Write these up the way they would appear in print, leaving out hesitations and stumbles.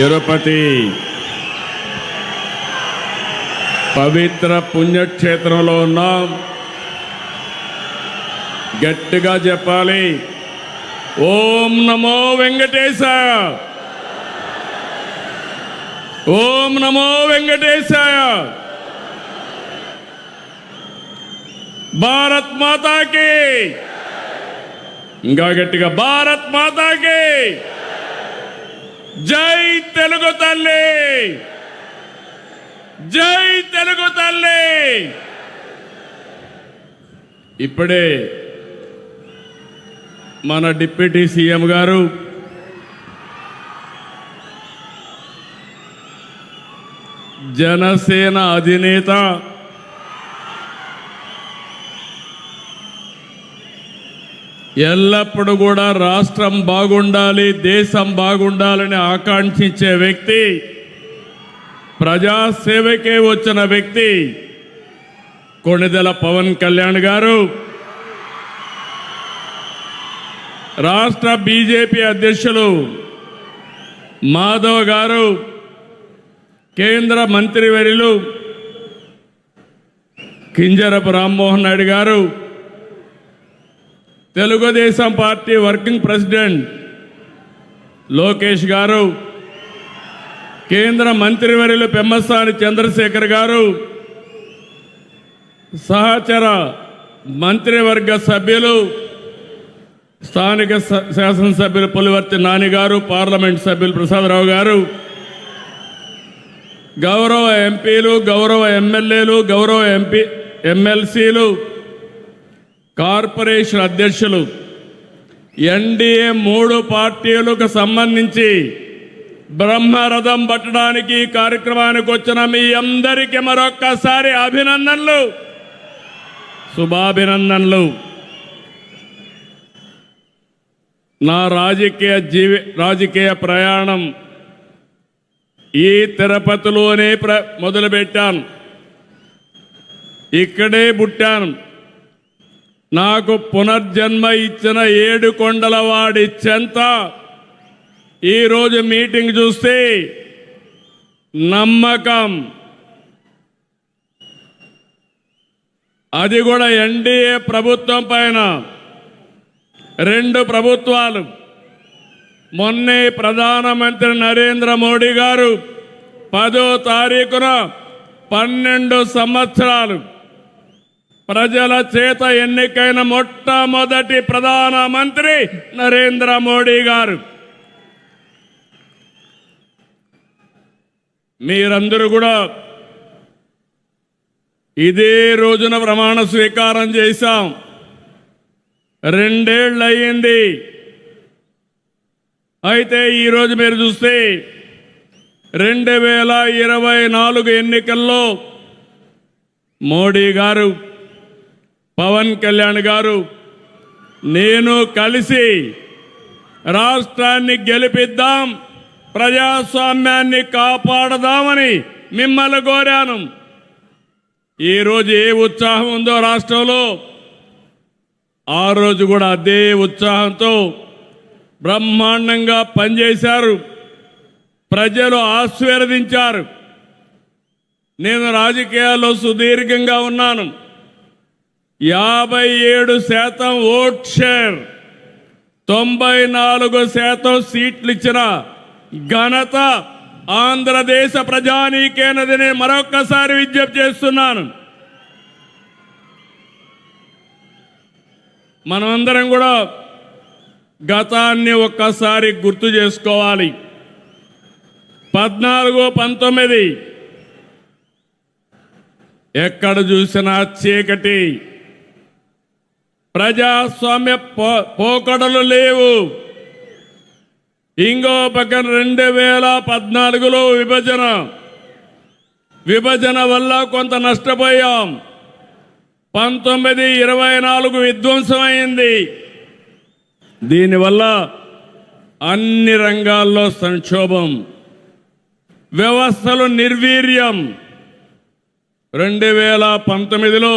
తిరుపతి పవిత్ర పుణ్యక్షేత్రంలో ఉన్నాం. గట్టిగా చెప్పాలి, ఓం నమో వెంకటేశాయ, ఓం నమో వెంకటేశాయ. భారత్ మాతాకి, ఇంకా గట్టిగా భారత్ మాతాకి జై తెలుగు తల్లి, జై తెలుగు తల్లి. ఇప్పుడే మన డిప్యూటీ సీఎం గారు జనసేన అధినేత ఎల్లప్పుడూ కూడా రాష్ట్రం బాగుండాలి, దేశం బాగుండాలని ఆకాంక్షించే వ్యక్తి, ప్రజాసేవకే వచ్చిన వ్యక్తి కొణిదెల పవన్ కళ్యాణ్ గారు, రాష్ట్ర బీజేపీ అధ్యక్షులు మాధవ్ గారు, కేంద్ర మంత్రివర్యులు కింజరపు రామ్మోహన్ నాయుడు గారు, Telugu Desam party working president Lokesh గారు, కేంద్ర మంత్రివర్యులు పెమ్మసాని చంద్రశేఖర్ గారు, సహచర మంత్రివర్గ సభ్యులు స్థానిక శాసనసభ్యులు పులివర్తి నాని గారు, పార్లమెంట్ సభ్యులు ప్రసాదరావు గారు, గౌరవ ఎంపీలు, గౌరవ ఎమ్మెల్యేలు, గౌరవ ఎమ్మెల్సీలు, కార్పొరేషన్ అధ్యక్షులు, ఎన్డీఏ 3 పార్టీలకు సంబంధించి బ్రహ్మరథం పట్టడానికి కార్యక్రమానికి వచ్చిన మీ అందరికీ మరొక్కసారి అభినందనలు, శుభాభినందనలు. నా రాజకీయ ప్రయాణం ఈ తిరుపతిలోనే మొదలుపెట్టాను, ఇక్కడే పుట్టాను. నాకు పునర్జన్మ ఇచ్చిన 7 కొండల వాడి చెంత ఈరోజు మీటింగ్ చూస్తే నమ్మకం, అది కూడా ఎన్డీఏ ప్రభుత్వం పైన. 2 ప్రభుత్వాలు, మొన్నే ప్రధానమంత్రి నరేంద్ర మోడీ గారు 10వ తారీఖున 12 సంవత్సరాలు ప్రజల చేత ఎన్నికైన మొట్టమొదటి ప్రధానమంత్రి నరేంద్ర మోడీ గారు. మీరందరూ కూడా ఇదే రోజున ప్రమాణ స్వీకారం చేశాం. 2 ఏళ్ళు అయ్యింది. అయితే ఈరోజు మీరు చూస్తే 2024 ఎన్నికల్లో మోడీ గారు, పవన్ కళ్యాణ్ గారు, నేను కలిసి రాష్ట్రాన్ని గెలిపిద్దాం, ప్రజాస్వామ్యాన్ని కాపాడదామని మిమ్మల్ని కోరాను. ఈరోజు ఏ ఉత్సాహం ఉందో రాష్ట్రంలో, ఆ రోజు కూడా అదే ఉత్సాహంతో బ్రహ్మాండంగా పనిచేశారు, ప్రజలు ఆశీర్వదించారు. నేను రాజకీయాల్లో సుదీర్ఘంగా ఉన్నాను. 57% ఓట్ షేర్, 94% సీట్లు ఇచ్చిన ఘనత ఆంధ్రదేశ ప్రజానీకేనదని మరొక్కసారి విజ్ఞప్తి చేస్తున్నాను. మనమందరం కూడా గతాన్ని ఒక్కసారి గుర్తు చేసుకోవాలి. 14-19 ఎక్కడ చూసినా చీకటి, ప్రజాస్వామ్య పోకడలు లేవు. ఇంకో పక్కన 2014లో విభజన వల్ల కొంత నష్టపోయాం. 19-24 విధ్వంసమైంది. దీనివల్ల అన్ని రంగాల్లో సంక్షోభం, వ్యవస్థలు నిర్వీర్యం. 2019లో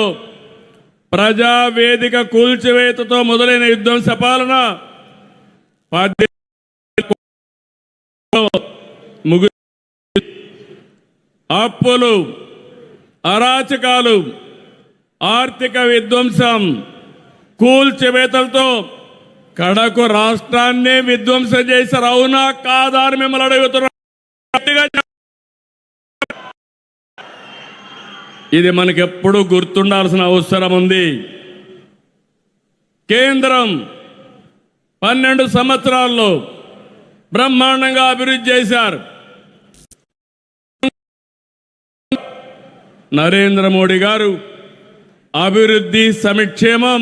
ప్రజావేదిక కూల్చివేతతో మొదలైన విధ్వంస పాలన ముగు అప్పులు, అరాచకాలు, ఆర్థిక విధ్వంసం, కూల్చివేతలతో కడకు రాష్ట్రాన్ని విధ్వంసం చేశారు. అవునా కాదా అని మిమ్మల్ని అడుగుతున్నారు. ఇది మనకెప్పుడు గుర్తుండాల్సిన అవసరం ఉంది. కేంద్రం 12 సంవత్సరాల్లో బ్రహ్మాండంగా అభివృద్ధి చేశారు. నరేంద్ర మోడీ గారు అభివృద్ధి, సంక్షేమం,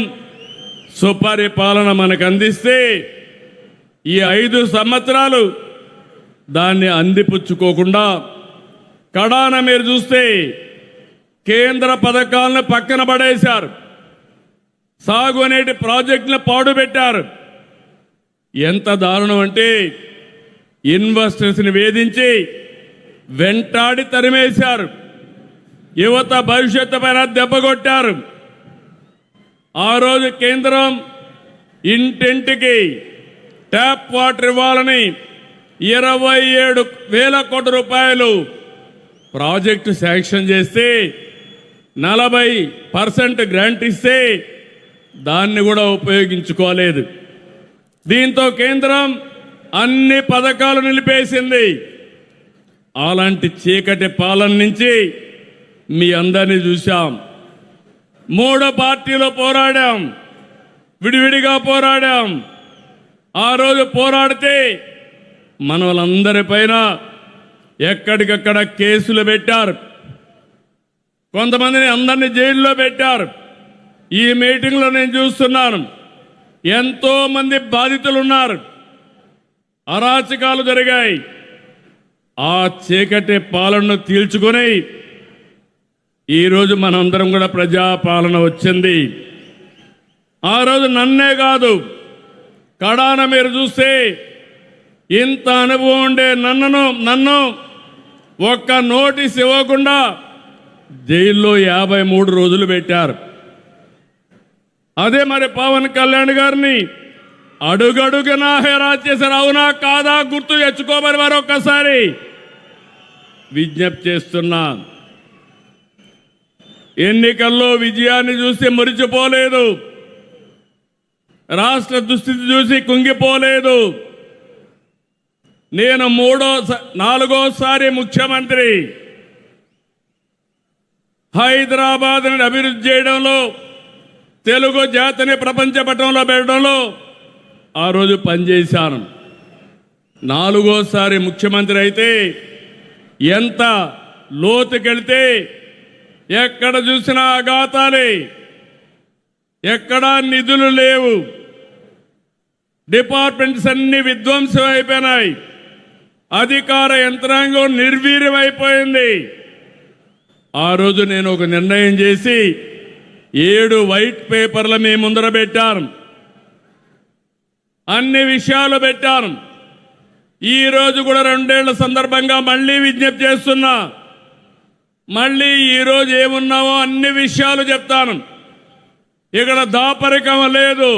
సుపరిపాలన మనకు అందిస్తే ఈ 5 సంవత్సరాలు దాన్ని అందిపుచ్చుకోకుండా కడాన మీరు చూస్తే కేంద్ర పథకాలను పక్కన పడేశారు. సాగునీటి ప్రాజెక్టులను పాడుపెట్టారు. ఎంత దారుణం అంటే ఇన్వెస్టర్స్ని వేధించి వెంటాడి తరిమేశారు. యువత భవిష్యత్తు పైన దెబ్బకొట్టారు. ఆ రోజు కేంద్రం ఇంటింటికి ట్యాప్ వాటర్ ఇవ్వాలని 27,000 కోట్ల రూపాయలు ప్రాజెక్టు శాంక్షన్ చేస్తే 40% గ్రాంట్ ఇస్తే దాన్ని కూడా ఉపయోగించుకోలేదు. దీంతో కేంద్రం అన్ని పథకాలు నిలిపేసింది. అలాంటి చీకటి పాలన నుంచి మీ అందరినీ చూశాం. 3 పార్టీలు పోరాడాం, విడివిడిగా పోరాడాం. ఆ రోజు పోరాడితే మన వాళ్ళందరిపైన ఎక్కడికక్కడ కేసులు పెట్టారు. కొంతమందిని అందరినీ జైల్లో పెట్టారు. ఈ మీటింగ్లో నేను చూస్తున్నాను, ఎంతో మంది బాధితులు ఉన్నారు. అరాచకాలు జరిగాయి. ఆ చీకటి పాలనను తీల్చుకొని ఈరోజు మనందరం కూడా ప్రజాపాలన వచ్చింది. ఆ రోజు నన్నే కాదు, కడాన మీరు చూస్తే ఇంత అనుభవం ఉండే నన్ను ఒక్క నోటీస్ ఇవ్వకుండా జైల్లో 53 రోజులు పెట్టారు. అదే మరి పవన్ కళ్యాణ్ గారిని అడుగడుగునా హెరాస్ చేశారు. అవునా కాదా గుర్తు తెచ్చుకోమని మరొక్కసారి విజ్ఞప్తి చేస్తున్నా. ఎన్నికల్లో విజయాన్ని చూసి మురిచిపోలేదు, రాష్ట్ర దుస్థితి చూసి కుంగిపోలేదు. నేను 4వ ముఖ్యమంత్రి. హైదరాబాద్ని అభివృద్ధి చేయడంలో, తెలుగు జాతిని ప్రపంచ పటంలో పెట్టడంలో ఆ రోజు పనిచేశాను. 4వ ముఖ్యమంత్రి అయితే ఎంత లోతుకెళ్తే ఎక్కడ చూసినా అఘాతాలే, ఎక్కడా నిధులు లేవు, డిపార్ట్మెంట్స్ అన్ని విధ్వంసం అయిపోయినాయి, అధికార యంత్రాంగం నిర్వీర్యమైపోయింది. ఆ రోజు నేను ఒక నిర్ణయం చేసి 7 వైట్ పేపర్లు మీ ముందర పెట్టాను. అన్ని విషయాలు పెట్టాను. ఈ రోజు కూడా 2 ఏళ్ల సందర్భంగా మళ్ళీ విజ్ఞప్తి చేస్తున్నా. మళ్ళీ ఈరోజు ఏమున్నామో అన్ని విషయాలు చెప్తాను. ఇక్కడ దాపరికం లేదు.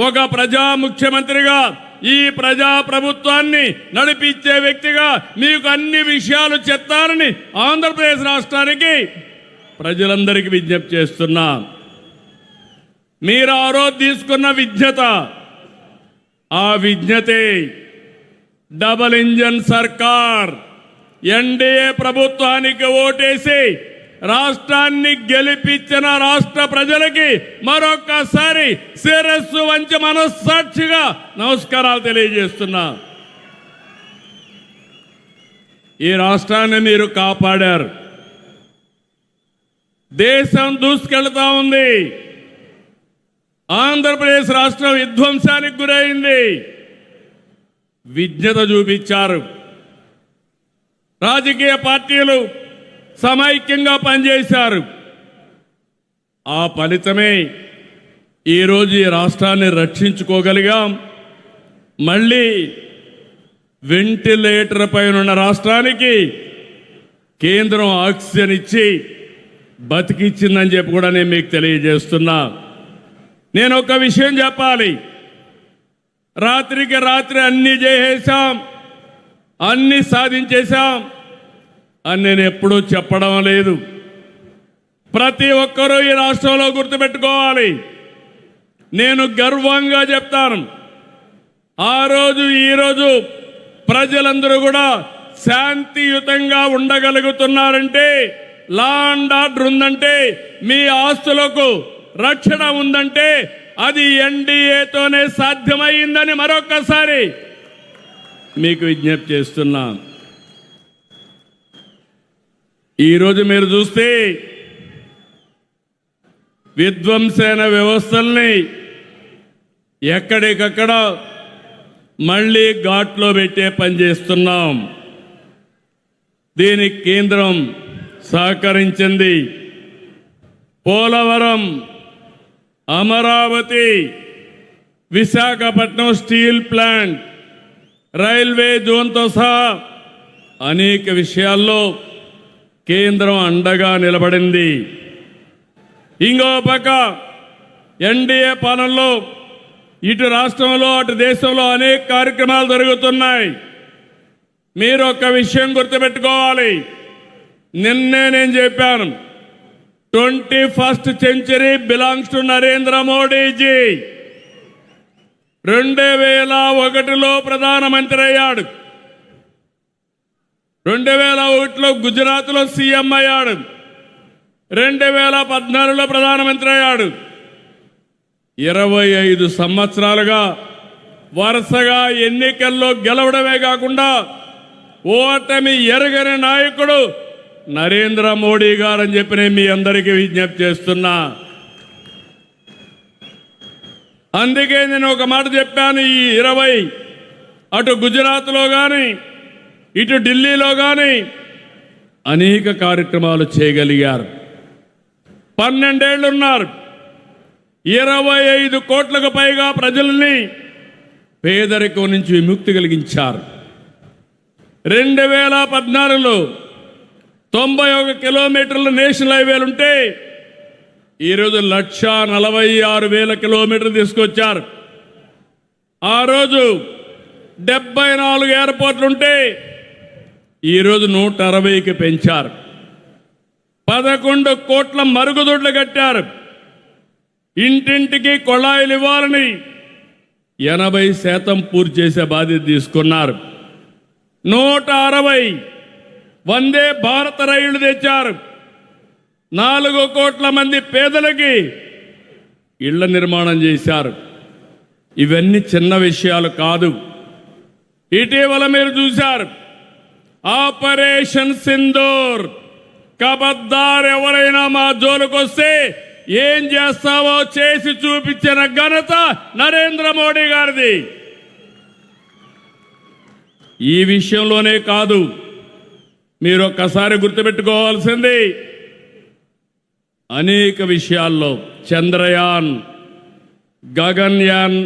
ఒక ప్రజా ముఖ్యమంత్రిగా, ఈ ప్రజా ప్రభుత్వాన్ని నడిపించే వ్యక్తిగా మీకు అన్ని విషయాలు చెప్తానని ఆంధ్రప్రదేశ్ రాష్ట్రానికి ప్రజలందరికీ విజ్ఞప్తి చేస్తున్నా. మీరు ఆ రోజు తీసుకున్న విజ్ఞత, ఆ విజ్ఞతే డబుల్ ఇంజన్ సర్కార్ ఎన్డీఏ ప్రభుత్వానికి ఓటేసి రాష్ట్రాన్ని గెలిపించిన రాష్ట్ర ప్రజలకి మరొక్కసారి శిరస్సు వంచి మనస్సాక్షిగా నమస్కారాలు తెలియజేస్తున్నా. ఈ రాష్ట్రాన్ని మీరు కాపాడారు. దేశం దూసుకెళ్తా ఉంది. ఆంధ్రప్రదేశ్ రాష్ట్రం విధ్వంసానికి గురైంది. విజ్ఞత చూపించారు. రాజకీయ పార్టీలు సమైక్యంగా పనిచేశారు. ఆ ఫలితమే ఈరోజు ఈ రాష్ట్రాన్ని రక్షించుకోగలిగాం. మళ్ళీ వెంటిలేటర్ పైన ఉన్న రాష్ట్రానికి కేంద్రం ఆక్సిజన్ ఇచ్చి బతికిచ్చిందని చెప్పి కూడా నేను మీకు తెలియజేస్తున్నా. నేను ఒక విషయం చెప్పాలి. రాత్రికి రాత్రి అన్ని చేసేసాం, అన్ని సాధించేశాం అని నేను ఎప్పుడూ చెప్పడం లేదు. ప్రతి ఒక్కరూ ఈ రాష్ట్రంలో గుర్తుపెట్టుకోవాలి. నేను గర్వంగా చెప్తాను, ఆ రోజు ఈరోజు ప్రజలందరూ కూడా శాంతియుతంగా ఉండగలుగుతున్నారంటే, లా అండ్ ఆర్డర్ ఉందంటే, మీ ఆస్తులకు రక్షణ ఉందంటే అది ఎన్డీఏతోనే సాధ్యమైందని మరొక్కసారి మీకు విజ్ఞప్తి చేస్తున్నా. ఈరోజు మీరు చూస్తే విధ్వంసన వ్యవస్థల్ని ఎక్కడికక్కడ మళ్ళీ ఘాట్లో పెట్టే పని చేస్తున్నాం. దీనికి కేంద్రం సహకరించింది. Polavaram, Amaravati, Visakhapatnam steel plant, railway జోన్తో సహా అనేక విషయాల్లో కేంద్రం అండగా నిలబడింది. ఇంకో పక్క ఎన్డీఏ పాలనలో ఇటు రాష్ట్రంలో అటు దేశంలో అనేక కార్యక్రమాలు జరుగుతున్నాయి. మీరు ఒక విషయం గుర్తుపెట్టుకోవాలి. నిన్నే నేను చెప్పాను, 21st century belongs to Narendra Modiji. 2001లో ప్రధానమంత్రి అయ్యాడు. 2001లో గుజరాత్లో సీఎం అయ్యాడు. 2014లో ప్రధానమంత్రి అయ్యాడు. 25 సంవత్సరాలుగా వరుసగా ఎన్నికల్లో గెలవడమే కాకుండా ఓటమి ఎరగని నాయకుడు నరేంద్ర మోడీ గారని చెప్పి నేను మీ అందరికీ విజ్ఞప్తి చేస్తున్నా. అందుకే నేను ఒక మాట చెప్పాను, ఈ 20 అటు గుజరాత్లో కానీ ఇటు ఢిల్లీలో కానీ అనేక కార్యక్రమాలు చేయగలిగారు. 12 ఏళ్ళు ఉన్నారు. 25 కోట్లకు పైగా ప్రజల్ని పేదరికం నుంచి విముక్తి కలిగించారు. 2014లో 91 కిలోమీటర్ల నేషనల్ హైవేలుంటే ఈరోజు 1,46,000 కిలోమీటర్లు తీసుకొచ్చారు. ఆ రోజు 74 ఎయిర్పోర్ట్లుంటే ఈరోజు 160కి పెంచారు. 11 కోట్ల మరుగుదొడ్లు కట్టారు. ఇంటింటికి కొళాయిలు ఇవ్వాలని 80% పూర్తి చేసే బాధ్యత తీసుకున్నారు. 160 వందే భారత రైళ్లు తెచ్చారు. 4 కోట్ల మంది పేదలకి ఇళ్ల నిర్మాణం చేశారు. ఇవన్నీ చిన్న విషయాలు కాదు. ఇటీవల మీరు చూశారు ఆపరేషన్ సింధూర్. కబద్దార్, ఎవరైనా మా జోలుకొస్తే ఏం చేస్తావో చేసి చూపించిన ఘనత నరేంద్ర మోడీ గారిది. ఈ విషయంలోనే కాదు, మీరు ఒక్కసారి గుర్తుపెట్టుకోవాల్సింది అనేక విషయాల్లో చంద్రయాన్, గగన్యాన్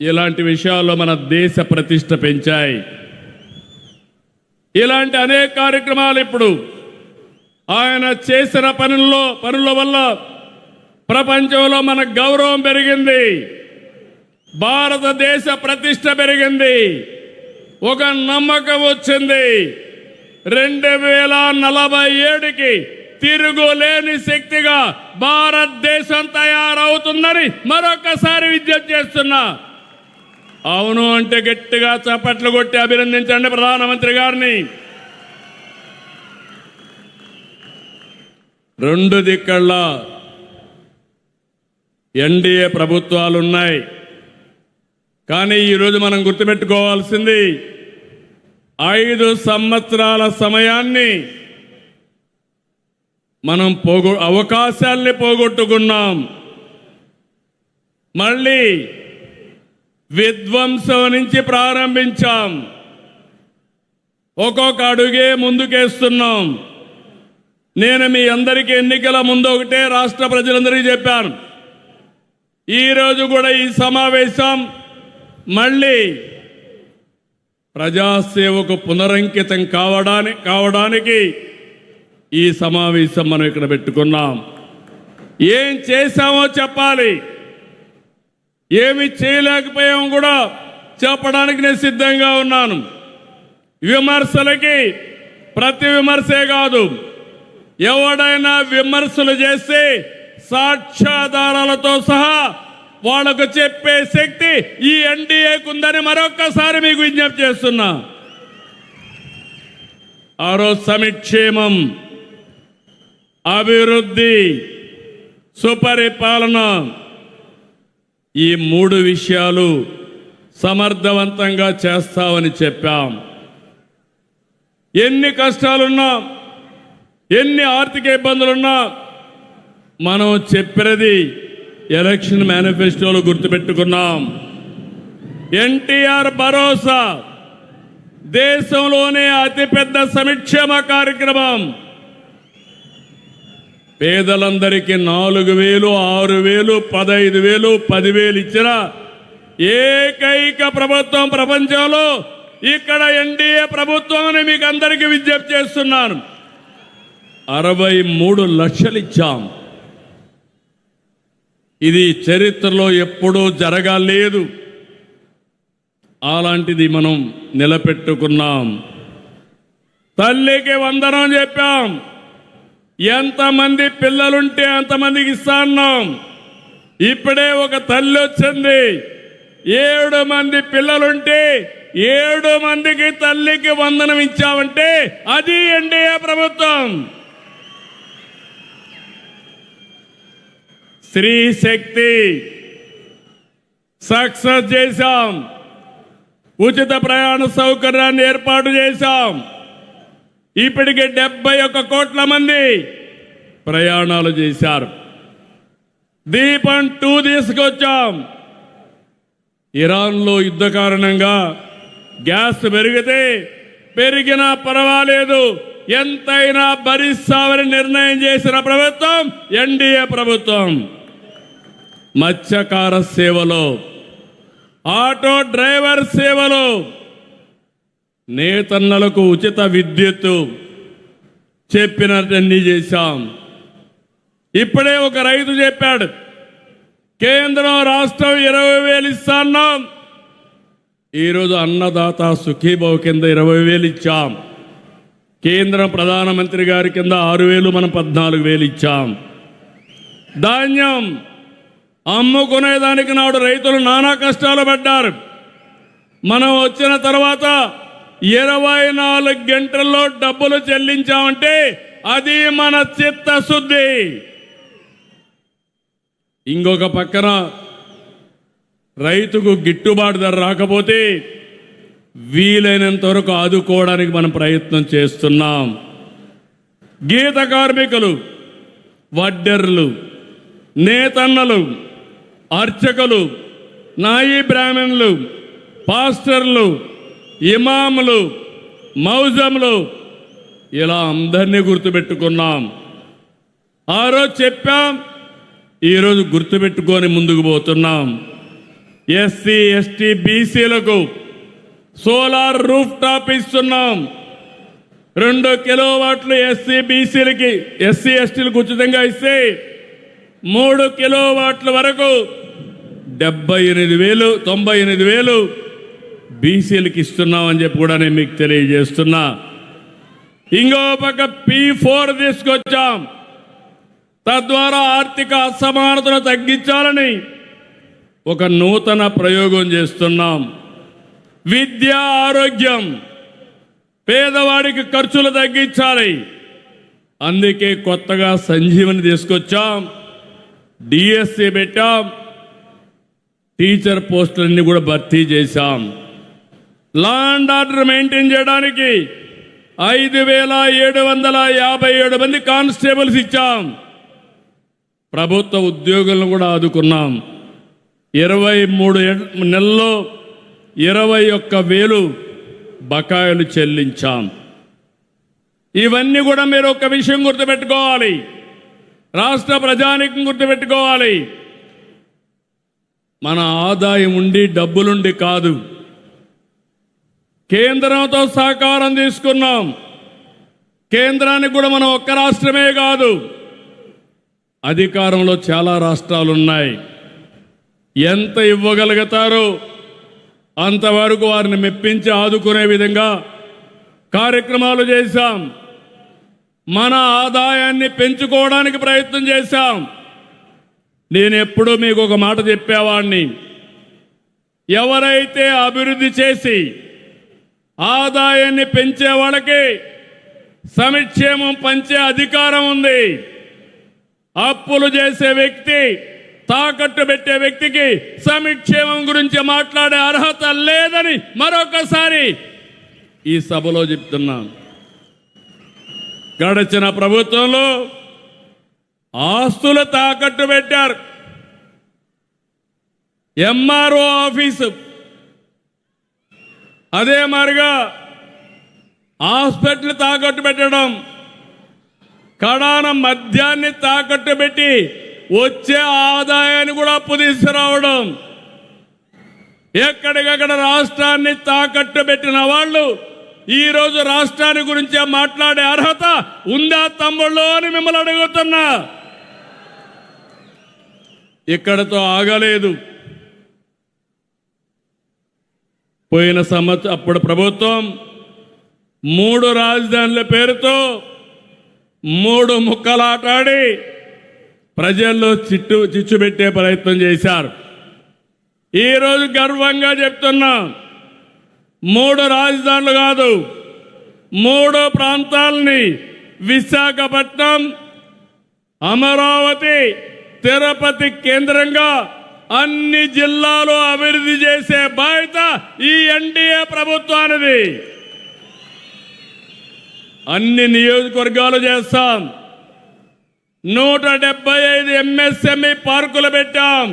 ఇలాంటి విషయాల్లో మన దేశ ప్రతిష్ట పెంచాయి. ఇలాంటి అనేక కార్యక్రమాలు ఇప్పుడు ఆయన చేసిన పనుల వల్ల ప్రపంచంలో మన గౌరవం పెరిగింది. భారతదేశ ప్రతిష్ట పెరిగింది. ఒక నమ్మకం వచ్చింది. 2047కి తిరుగులేని శక్తిగా భారతదేశం తయారవుతుందని మరొకసారి విజ్ఞప్తి చేస్తున్నా. అవును అంటే గట్టిగా చప్పట్లు కొట్టి అభినందించండి ప్రధానమంత్రి గారిని. 2 దిక్కళ్ళ ఎన్డీఏ ప్రభుత్వాలు ఉన్నాయి. కానీ ఈరోజు మనం గుర్తుపెట్టుకోవాల్సింది 5 సంవత్సరాల సమయాన్ని మనం అవకాశాల్ని పోగొట్టుకున్నాం. మళ్ళీ విధ్వంసం నుంచి ప్రారంభించాం. ఒక్కొక్క అడుగే ముందుకేస్తున్నాం. నేను మీ అందరికీ ఎన్నికల ముందు ఒకటే రాష్ట్ర ప్రజలందరికీ చెప్పాను. ఈరోజు కూడా ఈ సమావేశం మళ్ళీ ప్రజాసేవకు పునరంకితం కావడానికి ఈ సమావేశం మనం ఇక్కడ పెట్టుకున్నాం. ఏం చేశామో చెప్పాలి, ఏమి చేయలేకపోయామో కూడా చెప్పడానికి నేను సిద్ధంగా ఉన్నాను. విమర్శలకి ప్రతి విమర్శే కాదు, ఎవడైనా విమర్శలు చేస్తే సాక్ష్యాధారాలతో సహా వాళ్ళకు చెప్పే శక్తి ఈ ఎన్డీఏకు ఉందని మరొక్కసారి మీకు విజ్ఞప్తి చేస్తున్నా. ఆ రోజు సంక్షేమం, అభివృద్ధి, సుపరిపాలన, ఈ మూడు విషయాలు సమర్థవంతంగా చేస్తామని చెప్పాం. ఎన్ని కష్టాలున్నా, ఎన్ని ఆర్థిక ఇబ్బందులున్నా మనం చెప్పినది ఎలక్షన్ మేనిఫెస్టోలో గుర్తుపెట్టుకున్నాం. ఎన్టీఆర్ భరోసా దేశంలోనే అతిపెద్ద సంక్షేమ కార్యక్రమం. పేదలందరికీ 4,000, 6,000, 15,000, 10,000 ఇచ్చిన ఏకైక ప్రభుత్వం ప్రపంచంలో ఇక్కడ ఎన్డీఏ ప్రభుత్వం అని మీకు అందరికీ విజ్ఞప్తి చేస్తున్నాను. 63 లక్షలు ఇచ్చాం. ఇది చరిత్రలో ఎప్పుడూ జరగలేదు. అలాంటిది మనం నిలబెట్టుకున్నాం. తల్లికి వందనం చెప్పాం. ఎంతమంది పిల్లలుంటే అంతమందికి ఇస్తా అన్నాం. ఇప్పుడే ఒక తల్లి వచ్చింది, 7 మంది పిల్లలుంటే 7 మందికి తల్లికి వందనం ఇచ్చామంటే అది ఎన్డీఏ ప్రభుత్వం. స్త్రీ శక్తి సక్సెస్ చేశాం. ఉచిత ప్రయాణ సౌకర్యాన్ని ఏర్పాటు చేశాం. ఇప్పటికి 71 కోట్ల మంది ప్రయాణాలు చేశారు. దీపం 2 తీసుకొచ్చాం. ఇరాన్లో యుద్ధ కారణంగా గ్యాస్ పెరిగితే పెరిగినా పర్వాలేదు, ఎంతైనా భరిస్తామని నిర్ణయం చేసిన ప్రభుత్వం ఎన్డీఏ ప్రభుత్వం. మత్స్యకార సేవలో, ఆటో డ్రైవర్ సేవలో, నేతన్నలకు ఉచిత విద్యుత్తు చెప్పినట్టు చేశాం. ఇప్పుడే ఒక రైతు చెప్పాడు, కేంద్రం రాష్ట్రం 20,000 ఇస్తాన్నాం. ఈరోజు అన్నదాత సుఖీభావ్ కింద 20,000 ఇచ్చాం. కేంద్రం ప్రధానమంత్రి గారి కింద 6,000, మనం 14,000 ఇచ్చాం. ధాన్యం అమ్ముకునేదానికి నాడు రైతులు నానా కష్టాలు పడ్డారు. మనం వచ్చిన తర్వాత 24 గంటల్లో డబ్బులు చెల్లించామంటే అది మన చిత్తశుద్ధి. ఇంకొక పక్కన రైతుకు గిట్టుబాటు ధర రాకపోతే వీలైనంత వరకు ఆదుకోవడానికి మనం ప్రయత్నం చేస్తున్నాం. గీత కార్మికులు, వడ్డెర్లు, నేతన్నలు, అర్చకులు, నాయీ బ్రాహ్మణులు, పాస్టర్లు, ఇమాములు, మౌజములు, ఇలా అందరినీ గుర్తుపెట్టుకున్నాం. ఆ రోజు చెప్పాం, ఈరోజు గుర్తుపెట్టుకొని ముందుకు పోతున్నాం. ఎస్సీ, ఎస్టీ, బీసీలకు సోలార్ రూఫ్ టాప్ ఇస్తున్నాం. 2 కిలోవాట్లు ఎస్సీ బీసీలకి, ఎస్సీ ఎస్టీలకు ఉచితంగా ఇస్తే 3 కిలోవాట్ల వరకు 78,000, 98,000 బీసీలకు ఇస్తున్నామని చెప్పి కూడా నేను మీకు తెలియజేస్తున్నా. ఇంకో పక్క P4 తీసుకొచ్చాం. తద్వారా ఆర్థిక అసమానతను తగ్గించాలని ఒక నూతన ప్రయోగం చేస్తున్నాం. విద్య, ఆరోగ్యం, పేదవాడికి ఖర్చులు తగ్గించాలి. అందుకే కొత్తగా సంజీవని తీసుకొచ్చాం, డిఎస్సి పెట్టాం, టీచర్ పోస్టులన్నీ కూడా భర్తీ చేశాం. లా అండ్ ఆర్డర్ మెయింటైన్ చేయడానికి 5,757 మంది కానిస్టేబుల్స్ ఇచ్చాం. ప్రభుత్వ ఉద్యోగులను కూడా ఆదుకున్నాం. 23 నెలల్లో 21,000 బకాయిలు చెల్లించాం. ఇవన్నీ కూడా మీరు ఒక విషయం గుర్తుపెట్టుకోవాలి, రాష్ట్ర ప్రజానీకం గుర్తుపెట్టుకోవాలి. మన ఆదాయం ఉండి డబ్బులుండి కాదు, కేంద్రంతో సహకారం తీసుకున్నాం. కేంద్రానికి కూడా మనం ఒక్క రాష్ట్రమే కాదు, అధికారంలో చాలా రాష్ట్రాలు ఉన్నాయి. ఎంత ఇవ్వగలుగుతారో అంతవరకు వారిని మెప్పించి ఆదుకునే విధంగా కార్యక్రమాలు చేశాం. మన ఆదాయాన్ని పెంచుకోవడానికి ప్రయత్నం చేశాం. నేను ఎప్పుడూ మీకు ఒక మాట చెప్పేవాడిని, ఎవరైతే అభివృద్ధి చేసి ఆదాయాన్ని పెంచే వాళ్ళకి సంక్షేమం పంచే అధికారం ఉంది. అప్పులు చేసే వ్యక్తి, తాకట్టు పెట్టే వ్యక్తికి సంక్షేమం గురించి మాట్లాడే అర్హత లేదని మరొకసారి ఈ సభలో చెప్తున్నాను. గడిచిన ప్రభుత్వంలో ఆస్తులు తాకట్టు పెట్టారు. ఎంఆర్ఓ ఆఫీసు, అదే మరిగా హాస్పిటల్ తాకట్టు పెట్టడం, కడాన మద్యాన్ని తాకట్టు పెట్టి వచ్చే ఆదాయాన్ని కూడా అప్పు తీసుకురావడం, ఎక్కడికక్కడ రాష్ట్రాన్ని తాకట్టు పెట్టిన వాళ్ళు ఈరోజు రాష్ట్రాన్ని గురించే మాట్లాడే అర్హత ఉందా తమ్ముళ్ళు అని మిమ్మల్ని అడుగుతున్నా. ఇక్కడతో ఆగలేదు. పోయిన సంవత్సరం అప్పుడు ప్రభుత్వం 3 రాజధానుల పేరుతో 3 ముక్కలాటాడి ప్రజల్లో చిచ్చు పెట్టే ప్రయత్నం చేశారు. ఈరోజు గర్వంగా చెప్తున్నా, 3 రాజధానులు కాదు, 3 ప్రాంతాలని విశాఖపట్నం, అమరావతి, తిరుపతి కేంద్రంగా అన్ని జిల్లాలు అభివృద్ధి చేసే బాధ్యత ఈ ఎన్డీఏ ప్రభుత్వానిది. అన్ని నియోజకవర్గాలు చేస్తాం. 175 ఎంఎస్ఎంఈ పార్కులు పెట్టాం.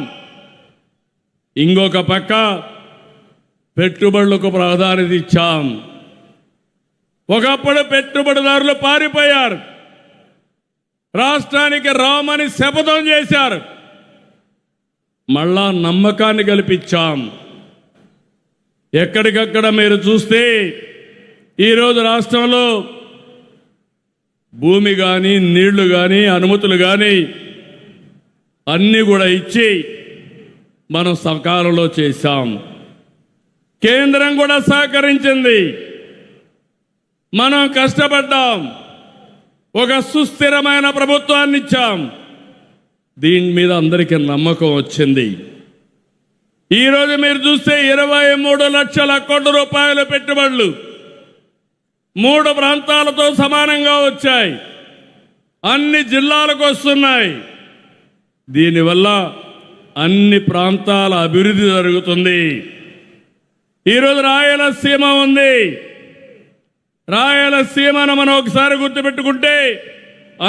ఇంకొక పక్క పెట్టుబడులకు ప్రాధాన్యత ఇచ్చాం. ఒకప్పుడు పెట్టుబడిదారులు పారిపోయారు, రాష్ట్రానికి రామని శపథం చేశారు. మళ్ళా నమ్మకాన్ని కల్పించాం. ఎక్కడికక్కడ మీరు చూస్తే ఈరోజు రాష్ట్రంలో భూమి కానీ, నీళ్లు కానీ, అనుమతులు కానీ అన్నీ కూడా ఇచ్చి మనం సకాలంలో చేశాం. కేంద్రం కూడా సహకరించింది. మనం కష్టపడ్డాం, ఒక సుస్థిరమైన ప్రభుత్వాన్ని ఇచ్చాం. దీని మీద అందరికీ నమ్మకం వచ్చింది. ఈరోజు మీరు చూస్తే 23 లక్షల కోట్ల రూపాయల పెట్టుబడులు 3 ప్రాంతాలతో సమానంగా వచ్చాయి. అన్ని జిల్లాలకు వస్తున్నాయి. దీనివల్ల అన్ని ప్రాంతాల అభివృద్ధి జరుగుతుంది. ఈరోజు రాయలసీమ ఉంది. రాయలసీమను మనం ఒకసారి గుర్తుపెట్టుకుంటే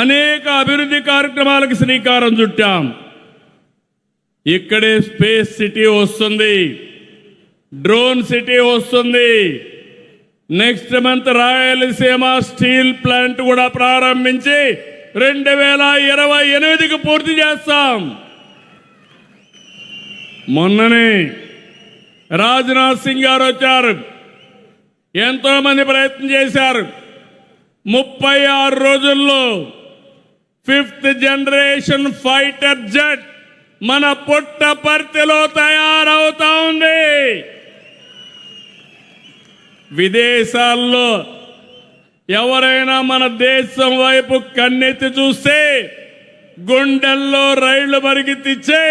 అనేక అభివృద్ధి కార్యక్రమాలకు శ్రీకారం చుట్టాం. ఇక్కడే స్పేస్ సిటీ వస్తుంది, డ్రోన్ సిటీ వస్తుంది. Next month Rayalaseema steel plant కూడా ప్రారంభించి 2028కి పూర్తి చేస్తాం. మొన్ననే రాజ్నాథ్ సింగ్ గారు వచ్చారు, ఎంతో మంది ప్రయత్నం చేశారు. 36 రోజుల్లో 5th జనరేషన్ ఫైటర్ జెట్ మన పుట్టపర్తిలో తయారవుతా ఉంది. విదేశాల్లో ఎవరైనా మన దేశం వైపు కన్నెత్తి చూస్తే గుండెల్లో రైళ్లు పరిగెత్తిచ్చే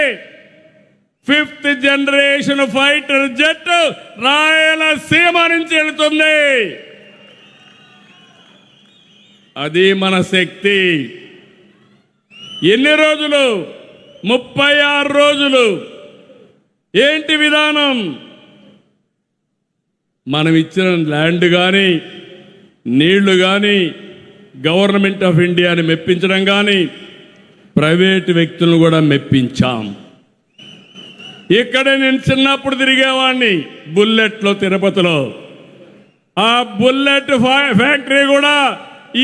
5th generation fighter jet Rayalaseema నుంచి వెళుతుంది. అది మన శక్తి. ఎన్ని రోజులు? 36 రోజులు. ఏంటి విధానం? మనం ఇచ్చిన ల్యాండ్ కానీ, నీళ్లు కానీ, గవర్నమెంట్ ఆఫ్ ఇండియాని మెప్పించడం కానీ, ప్రైవేట్ వ్యక్తులను కూడా మెప్పించాం. ఇక్కడ నేను చిన్నప్పుడు తిరిగేవాడిని బుల్లెట్లో, తిరుపతిలో. ఆ బుల్లెట్ ఫ్యాక్టరీ కూడా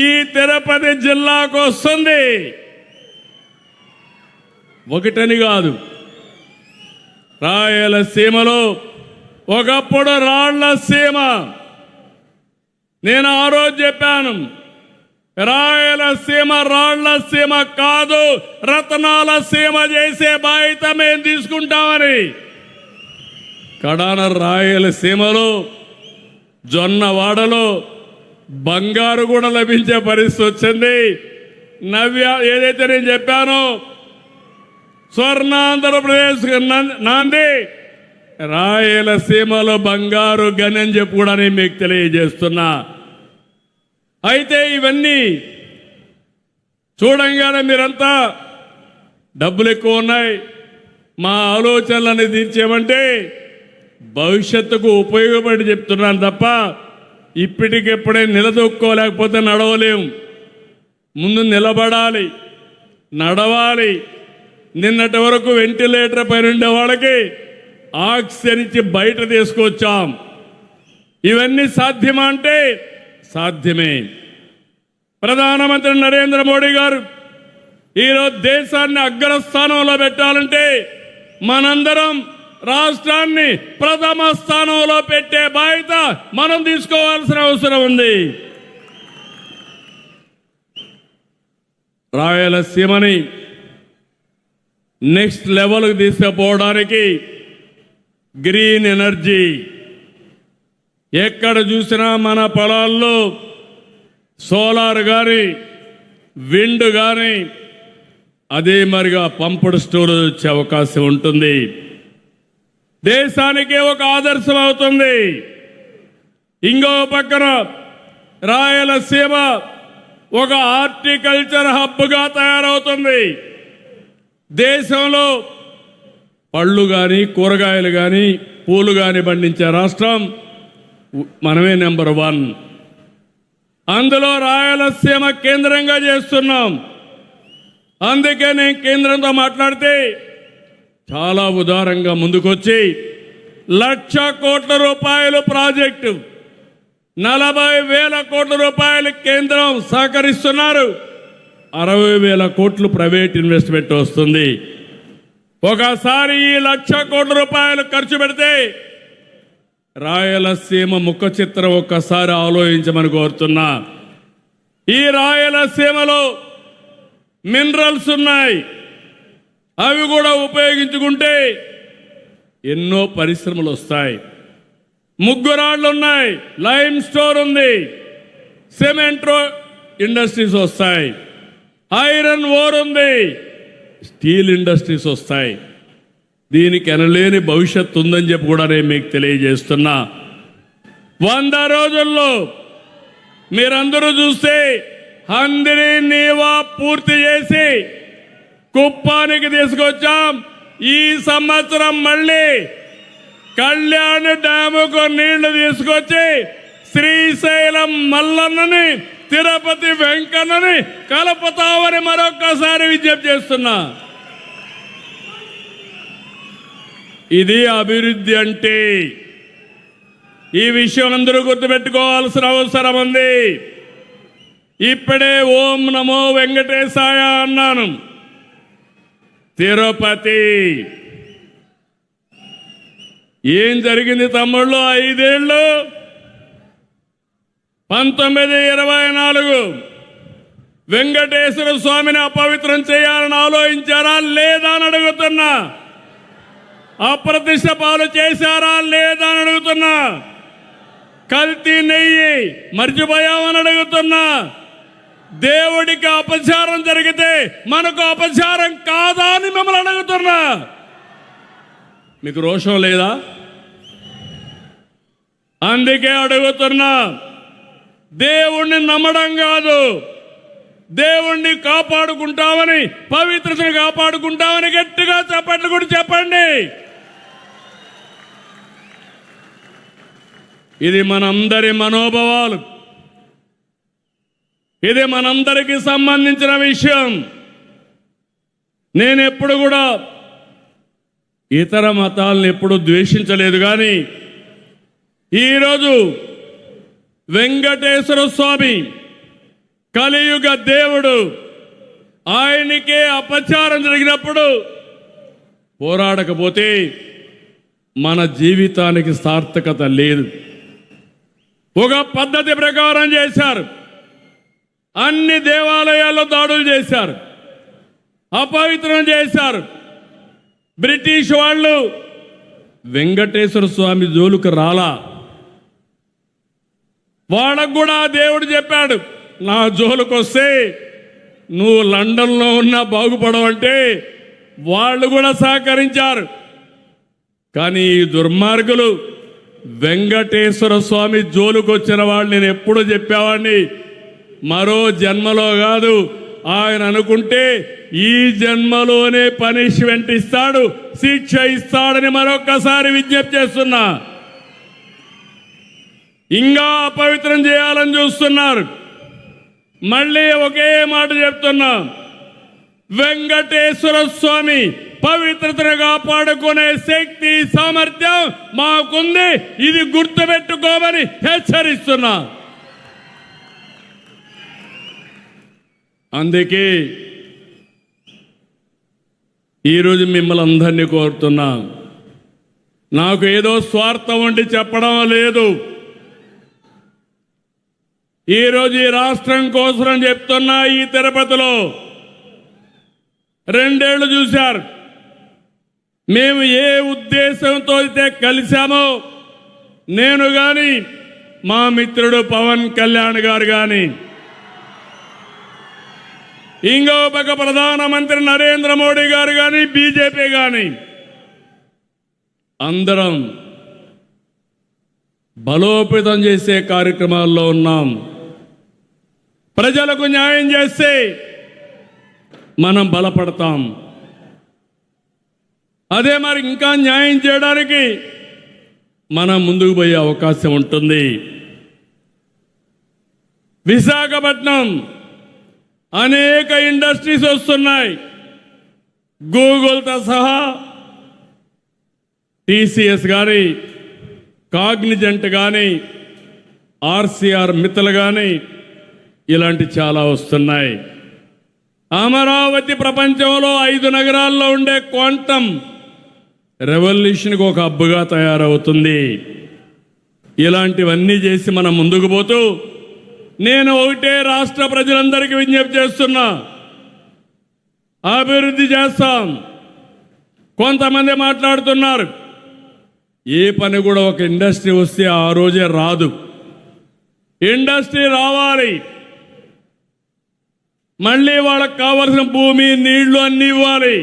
ఈ తిరుపతి జిల్లాకు వస్తుంది. ఒకటని కాదు, రాయలసీమలో ఒకప్పుడు రాళ్ల సీమ. నేను ఆ రోజు చెప్పాను, రాయలసీమ రాళ్ల సీమ కాదు, రత్నాల సీమ చేసే బాధ్యత మేము తీసుకుంటామని. కడాన రాయలసీమలో, జొన్నవాడలో, బంగారు కూడా లభించే పరిస్థితి వచ్చింది. నవ్య ఏదైతే నేను చెప్పానో స్వర్ణాంధ్రప్రదేశ్ నాంది రాయలసీమలో బంగారు గని అని చెప్పి కూడా నేను మీకు తెలియజేస్తున్నా. అయితే ఇవన్నీ చూడంగానే మీరంతా డబ్బులు ఎక్కువ ఉన్నాయి, మా ఆలోచనలని తీర్చేమంటే భవిష్యత్తుకు ఉపయోగపడి చెప్తున్నాను తప్ప ఇప్పటికెప్పుడే నిలదొక్కోలేకపోతే నడవలేం. ముందు నిలబడాలి, నడవాలి. నిన్నటి వరకు వెంటిలేటర్ పైన ఉండే వాళ్ళకి ఆక్సిజన్ ఇచ్చి బయట తీసుకొచ్చాం. ఇవన్నీ సాధ్యమా అంటే సాధ్యమే. ప్రధానమంత్రి నరేంద్ర మోడీ గారు ఈరోజు దేశాన్ని అగ్రస్థానంలో పెట్టాలంటే మనందరం రాష్ట్రాన్ని ప్రథమ స్థానంలో పెట్టే బాధ్యత మనం తీసుకోవాల్సిన అవసరం ఉంది. రాయలసీమని నెక్స్ట్ లెవెల్కి తీసుకుపోవడానికి గ్రీన్ ఎనర్జీ ఎక్కడ చూసినా మన పొలాల్లో సోలార్ కానీ విండ్ కానీ అదే మరిగా పంపుడు స్టోరేజ్ వచ్చే అవకాశం ఉంటుంది. దేశానికే ఒక ఆదర్శం అవుతుంది. ఇంకో పక్కన రాయలసీమ ఒక హార్టికల్చర్ హబ్గా తయారవుతుంది. దేశంలో పళ్ళు కానీ కూరగాయలు కానీ పూలు కానీ పండించే రాష్ట్రం మనమే నెంబర్ 1. అందులో రాయలసీమ కేంద్రంగా చేస్తున్నాం. అందుకే నేను కేంద్రంతో మాట్లాడితే చాలా ఉదారంగా ముందుకొచ్చి 1,00,000 కోట్ల రూపాయలు ప్రాజెక్టు 40,000 కోట్ల రూపాయలు కేంద్రం సహకరిస్తున్నారు. 60,000 కోట్లు ప్రైవేట్ ఇన్వెస్ట్మెంట్ వస్తుంది. ఒకసారి ఈ 1,00,000 కోట్ల రూపాయలు ఖర్చు పెడితే రాయలసీమ ముఖ చిత్రం ఒక్కసారి ఆలోచించమని కోరుతున్నా. ఈ రాయలసీమలో మినరల్స్ ఉన్నాయి, అవి కూడా ఉపయోగించుకుంటే ఎన్నో పరిశ్రమలు వస్తాయి. ముగ్గురాళ్ళు ఉన్నాయి, లైమ్ స్టోర్ ఉంది, సిమెంట్ ఇండస్ట్రీస్ వస్తాయి, ఐరన్ ఓర్ ఉంది, స్టీల్ ఇండస్ట్రీస్ వస్తాయి. దీనికి ఎనలేని భవిష్యత్తు ఉందని చెప్పి కూడా నేను మీకు తెలియజేస్తున్నా. 100 రోజుల్లో మీరందరూ చూస్తే హందిని నీవా పూర్తి చేసి కుప్పానికి తీసుకొచ్చాం. ఈ సంవత్సరం మళ్ళీ కళ్యాణ డ్యాముకు నీళ్లు తీసుకొచ్చి శ్రీశైలం మల్లన్నని తిరుపతి వెంకన్నని కలుపుతామని మరొక్కసారి విజ్ఞప్తి చేస్తున్నా. ఇది అభివృద్ధి అంటే. ఈ విషయం అందరూ గుర్తుపెట్టుకోవాల్సిన అవసరం ఉంది. ఇప్పుడే ఓం నమో వెంకటేశాయ అన్నాను. తిరుపతి ఏం జరిగింది తమ్ముళ్ళు? 5 ఏళ్ళు 1924 వెంకటేశ్వర స్వామిని అపవిత్రం చేయాలని ఆలోచించారా లేదా అని అడుగుతున్నా. అప్రతిష్ట పాలు చేశారా లేదా అని అడుగుతున్నా. కల్తీ నెయ్యి మర్చిపోయామని అడుగుతున్నా. దేవుడికి అపచారం జరిగితే మనకు అపచారం కాదా అని మిమ్మల్ని అడుగుతున్నా. మీకు రోషం లేదా? అందుకే అడుగుతున్నా. దేవుణ్ణి నమ్మడం కాదు, దేవుణ్ణి కాపాడుకుంటామని, పవిత్రతను కాపాడుకుంటామని గట్టిగా చప్పట్లు కూడా చెప్పండి. ఇది మనందరి మనోభావాలు, ఇది మనందరికీ సంబంధించిన విషయం. నేను ఎప్పుడు కూడా ఇతర మతాలను ఎప్పుడు ద్వేషించలేదు. కానీ ఈరోజు వెంకటేశ్వర స్వామి కలియుగ దేవుడు, ఆయనకే అపచారం జరిగినప్పుడు పోరాడకపోతే మన జీవితానికి సార్థకత లేదు. ఒక పద్ధతి ప్రకారం చేశారు. అన్ని దేవాలయాల్లో దాడులు చేశారు, అపవిత్రం చేశారు. బ్రిటిష్ వాళ్ళు వెంకటేశ్వర స్వామి జోలుకు రాలా. వాళ్ళకు కూడా దేవుడు చెప్పాడు, నా జోలికి వస్తే నువ్వు లండన్లో ఉన్నా బాగుపడవంటే వాళ్ళు కూడా సహకరించారు. కానీ ఈ దుర్మార్గులు వెంకటేశ్వర స్వామి జోలికి వచ్చిన వాళ్ళు నేను ఎప్పుడు చెప్పేవాడిని, మరో జన్మలో కాదు, ఆయన అనుకుంటే ఈ జన్మలోనే పనిష్మెంట్ ఇస్తాడు, శిక్ష ఇస్తాడని మరొక్కసారి విజ్ఞప్తి చేస్తున్నా. ఇంకా అపవిత్రం చేయాలని చూస్తున్నారు. మళ్ళీ ఒకే మాట చెప్తున్నా, వెంకటేశ్వర స్వామి పవిత్రతను కాపాడుకునే శక్తి సామర్థ్యం మాకుంది, ఇది గుర్తుపెట్టుకోమని హెచ్చరిస్తున్నా. అందుకే ఈరోజు మిమ్మల్ని అందరినీ కోరుతున్నా, నాకు ఏదో స్వార్థం ఉండి చెప్పడం లేదు. ఈరోజు ఈ రాష్ట్రం కోసం చెప్తున్నా. ఈ తిరుపతిలో 2 ఏళ్లు చూశారు. మేము ఏ ఉద్దేశంతో అయితే కలిశామో, నేను కానీ మా మిత్రుడు పవన్ కళ్యాణ్ గారు కానీ, ఇంకో పక్క ప్రధానమంత్రి నరేంద్ర మోడీ గారు కానీ, బీజేపీ కానీ, అందరం బలోపేతం చేసే కార్యక్రమాల్లో ఉన్నాం. ప్రజలకు న్యాయం చేస్తే మనం బలపడతాం. అదే మరి ఇంకా న్యాయం చేయడానికి మనం ముందుకు పోయే అవకాశం ఉంటుంది. విశాఖపట్నం అనేక ఇండస్ట్రీస్ వస్తున్నాయి. గూగుల్తో సహా టీసీఎస్ కానీ, కాగ్నిజెంట్ కానీ, ఆర్సీఆర్ మిత్తల్ కానీ, ఇలాంటి చాలా వస్తున్నాయి. అమరావతి ప్రపంచంలో 5 నగరాల్లో ఉండే క్వాంటమ్ రెవల్యూషన్కి ఒక హబ్గా తయారవుతుంది. ఇలాంటివన్నీ చేసి మనం ముందుకు పోతూ, నేను ఒకటే రాష్ట్ర ప్రజలందరికీ విజ్ఞప్తి చేస్తున్నా, అభివృద్ధి చేస్తాం. కొంతమంది మాట్లాడుతున్నారు, ఏ పని కూడా ఒక ఇండస్ట్రీ వస్తే ఆ రోజే రాదు. ఇండస్ట్రీ రావాలి, మళ్ళీ వాళ్ళకు కావలసిన భూమి, నీళ్లు అన్నీ ఇవ్వాలి,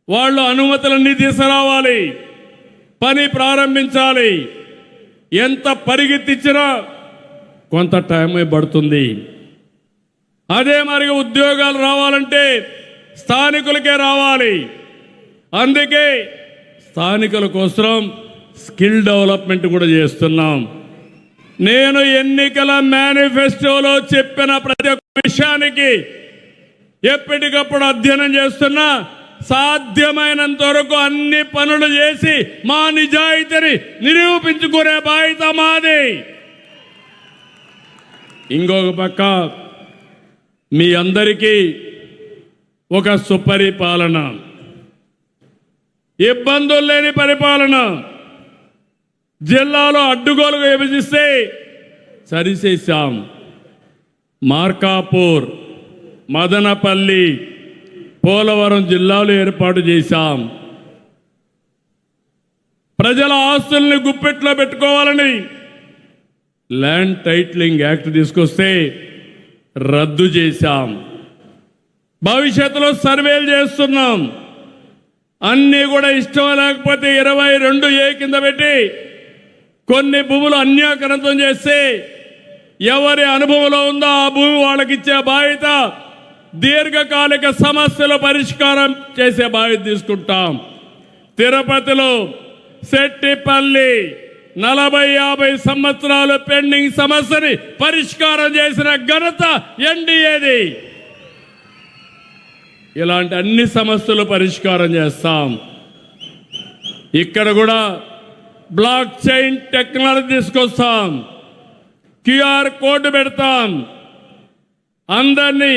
వాళ్ళు అనుమతులన్నీ తీసుకురావాలి, పని ప్రారంభించాలి. ఎంత పరిగెత్తించినా కొంత టైమే పడుతుంది. అదే మరి ఉద్యోగాలు రావాలంటే స్థానికులకే రావాలి. అందుకే స్థానికుల కోసం స్కిల్ డెవలప్మెంట్ కూడా చేస్తున్నాం. నేను ఎన్నికల మేనిఫెస్టోలో చెప్పిన ప్రతి ఒక్క విషయానికి ఎప్పటికప్పుడు అధ్యయనం చేస్తున్నా. సాధ్యమైనంత వరకు అన్ని పనులు చేసి మా నిజాయితీని నిరూపించుకునే బాధ్యత మాది. ఇంకొక పక్క మీ అందరికీ ఒక సుపరిపాలన, ఇబ్బందులు లేని పరిపాలన, జిల్లాలో అడ్డుగోలుగా విభజిస్తే సరిచేశాం. మార్కాపూర్, మదనపల్లి, పోలవరం జిల్లాలు ఏర్పాటు చేశాం. ప్రజల ఆస్తుల్ని గుప్పెట్లో పెట్టుకోవాలని ల్యాండ్ టైటిలింగ్ యాక్ట్ తీసుకొస్తే రద్దు చేశాం. భవిష్యత్తులో సర్వేలు చేస్తున్నాం. అన్నీ కూడా ఇష్టం లేకపోతే 22A కింద పెట్టి కొన్ని భూములు అన్యాక్రాంతం చేస్తే ఎవరి అనుభవంలో ఉందో ఆ భూమి వాళ్ళకి ఇచ్చే బాధ్యత, దీర్ఘకాలిక సమస్యల పరిష్కారం చేసే బాధ్యత తీసుకుంటాం. తిరుపతిలో సెట్టిపల్లి 40-50 సంవత్సరాలు పెండింగ్ సమస్యని పరిష్కారం చేసిన ఘనత ఎన్డీఏది. ఇలాంటి అన్ని సమస్యలు పరిష్కారం చేస్తాం. ఇక్కడ కూడా బ్లాక్ చైన్ టెక్నాలజీ తీసుకొస్తాం. క్యూఆర్ కోడ్ పెడతాం. అందరినీ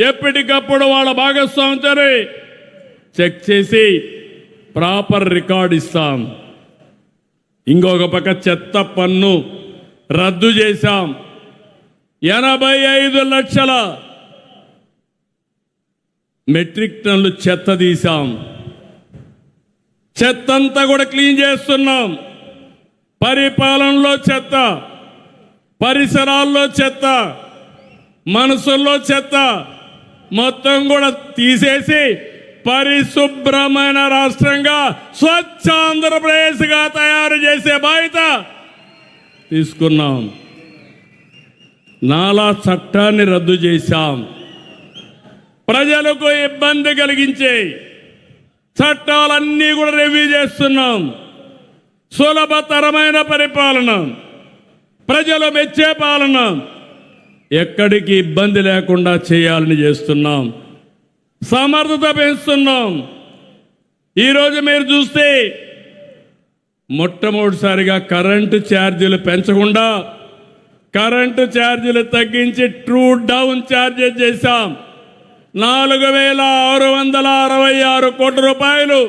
ఎప్పటికప్పుడు వాళ్ళ భాగస్వామ్యంతో చెక్ చేసి ప్రాపర్ రికార్డ్ ఇస్తాం. ఇంకొక పక్క చెత్త పన్ను రద్దు చేశాం. 85 లక్షల మెట్రిక్ టన్నులు చెత్త తీసాం. చెత్త అంతా కూడా క్లీన్ చేస్తున్నాం. పరిపాలనలో చెత్త, పరిసరాల్లో చెత్త, మనసుల్లో చెత్త మొత్తం కూడా తీసేసి పరిశుభ్రమైన రాష్ట్రంగా స్వచ్ఛ ఆంధ్రప్రదేశ్గా తయారు చేసే బాధ్యత తీసుకున్నాం. నాలా చట్టాన్ని రద్దు చేశాం. ప్రజలకు ఇబ్బంది కలిగించే చట్టాలన్నీ కూడా రివ్యూ చేస్తున్నాం. సులభతరమైన పరిపాలన, ప్రజలు మెచ్చే పాలన, ఎక్కడికి ఇబ్బంది లేకుండా చేయాలని చేస్తున్నాం. సమర్థత పెంచుతున్నాం. ఈరోజు మీరు చూస్తే మొట్టమొదటిసారిగా కరెంటు ఛార్జీలు పెంచకుండా కరెంటు ఛార్జీలు తగ్గించి ట్రూ డౌన్ ఛార్జెస్ చేశాం. 4,666 కోట్ల రూపాయలు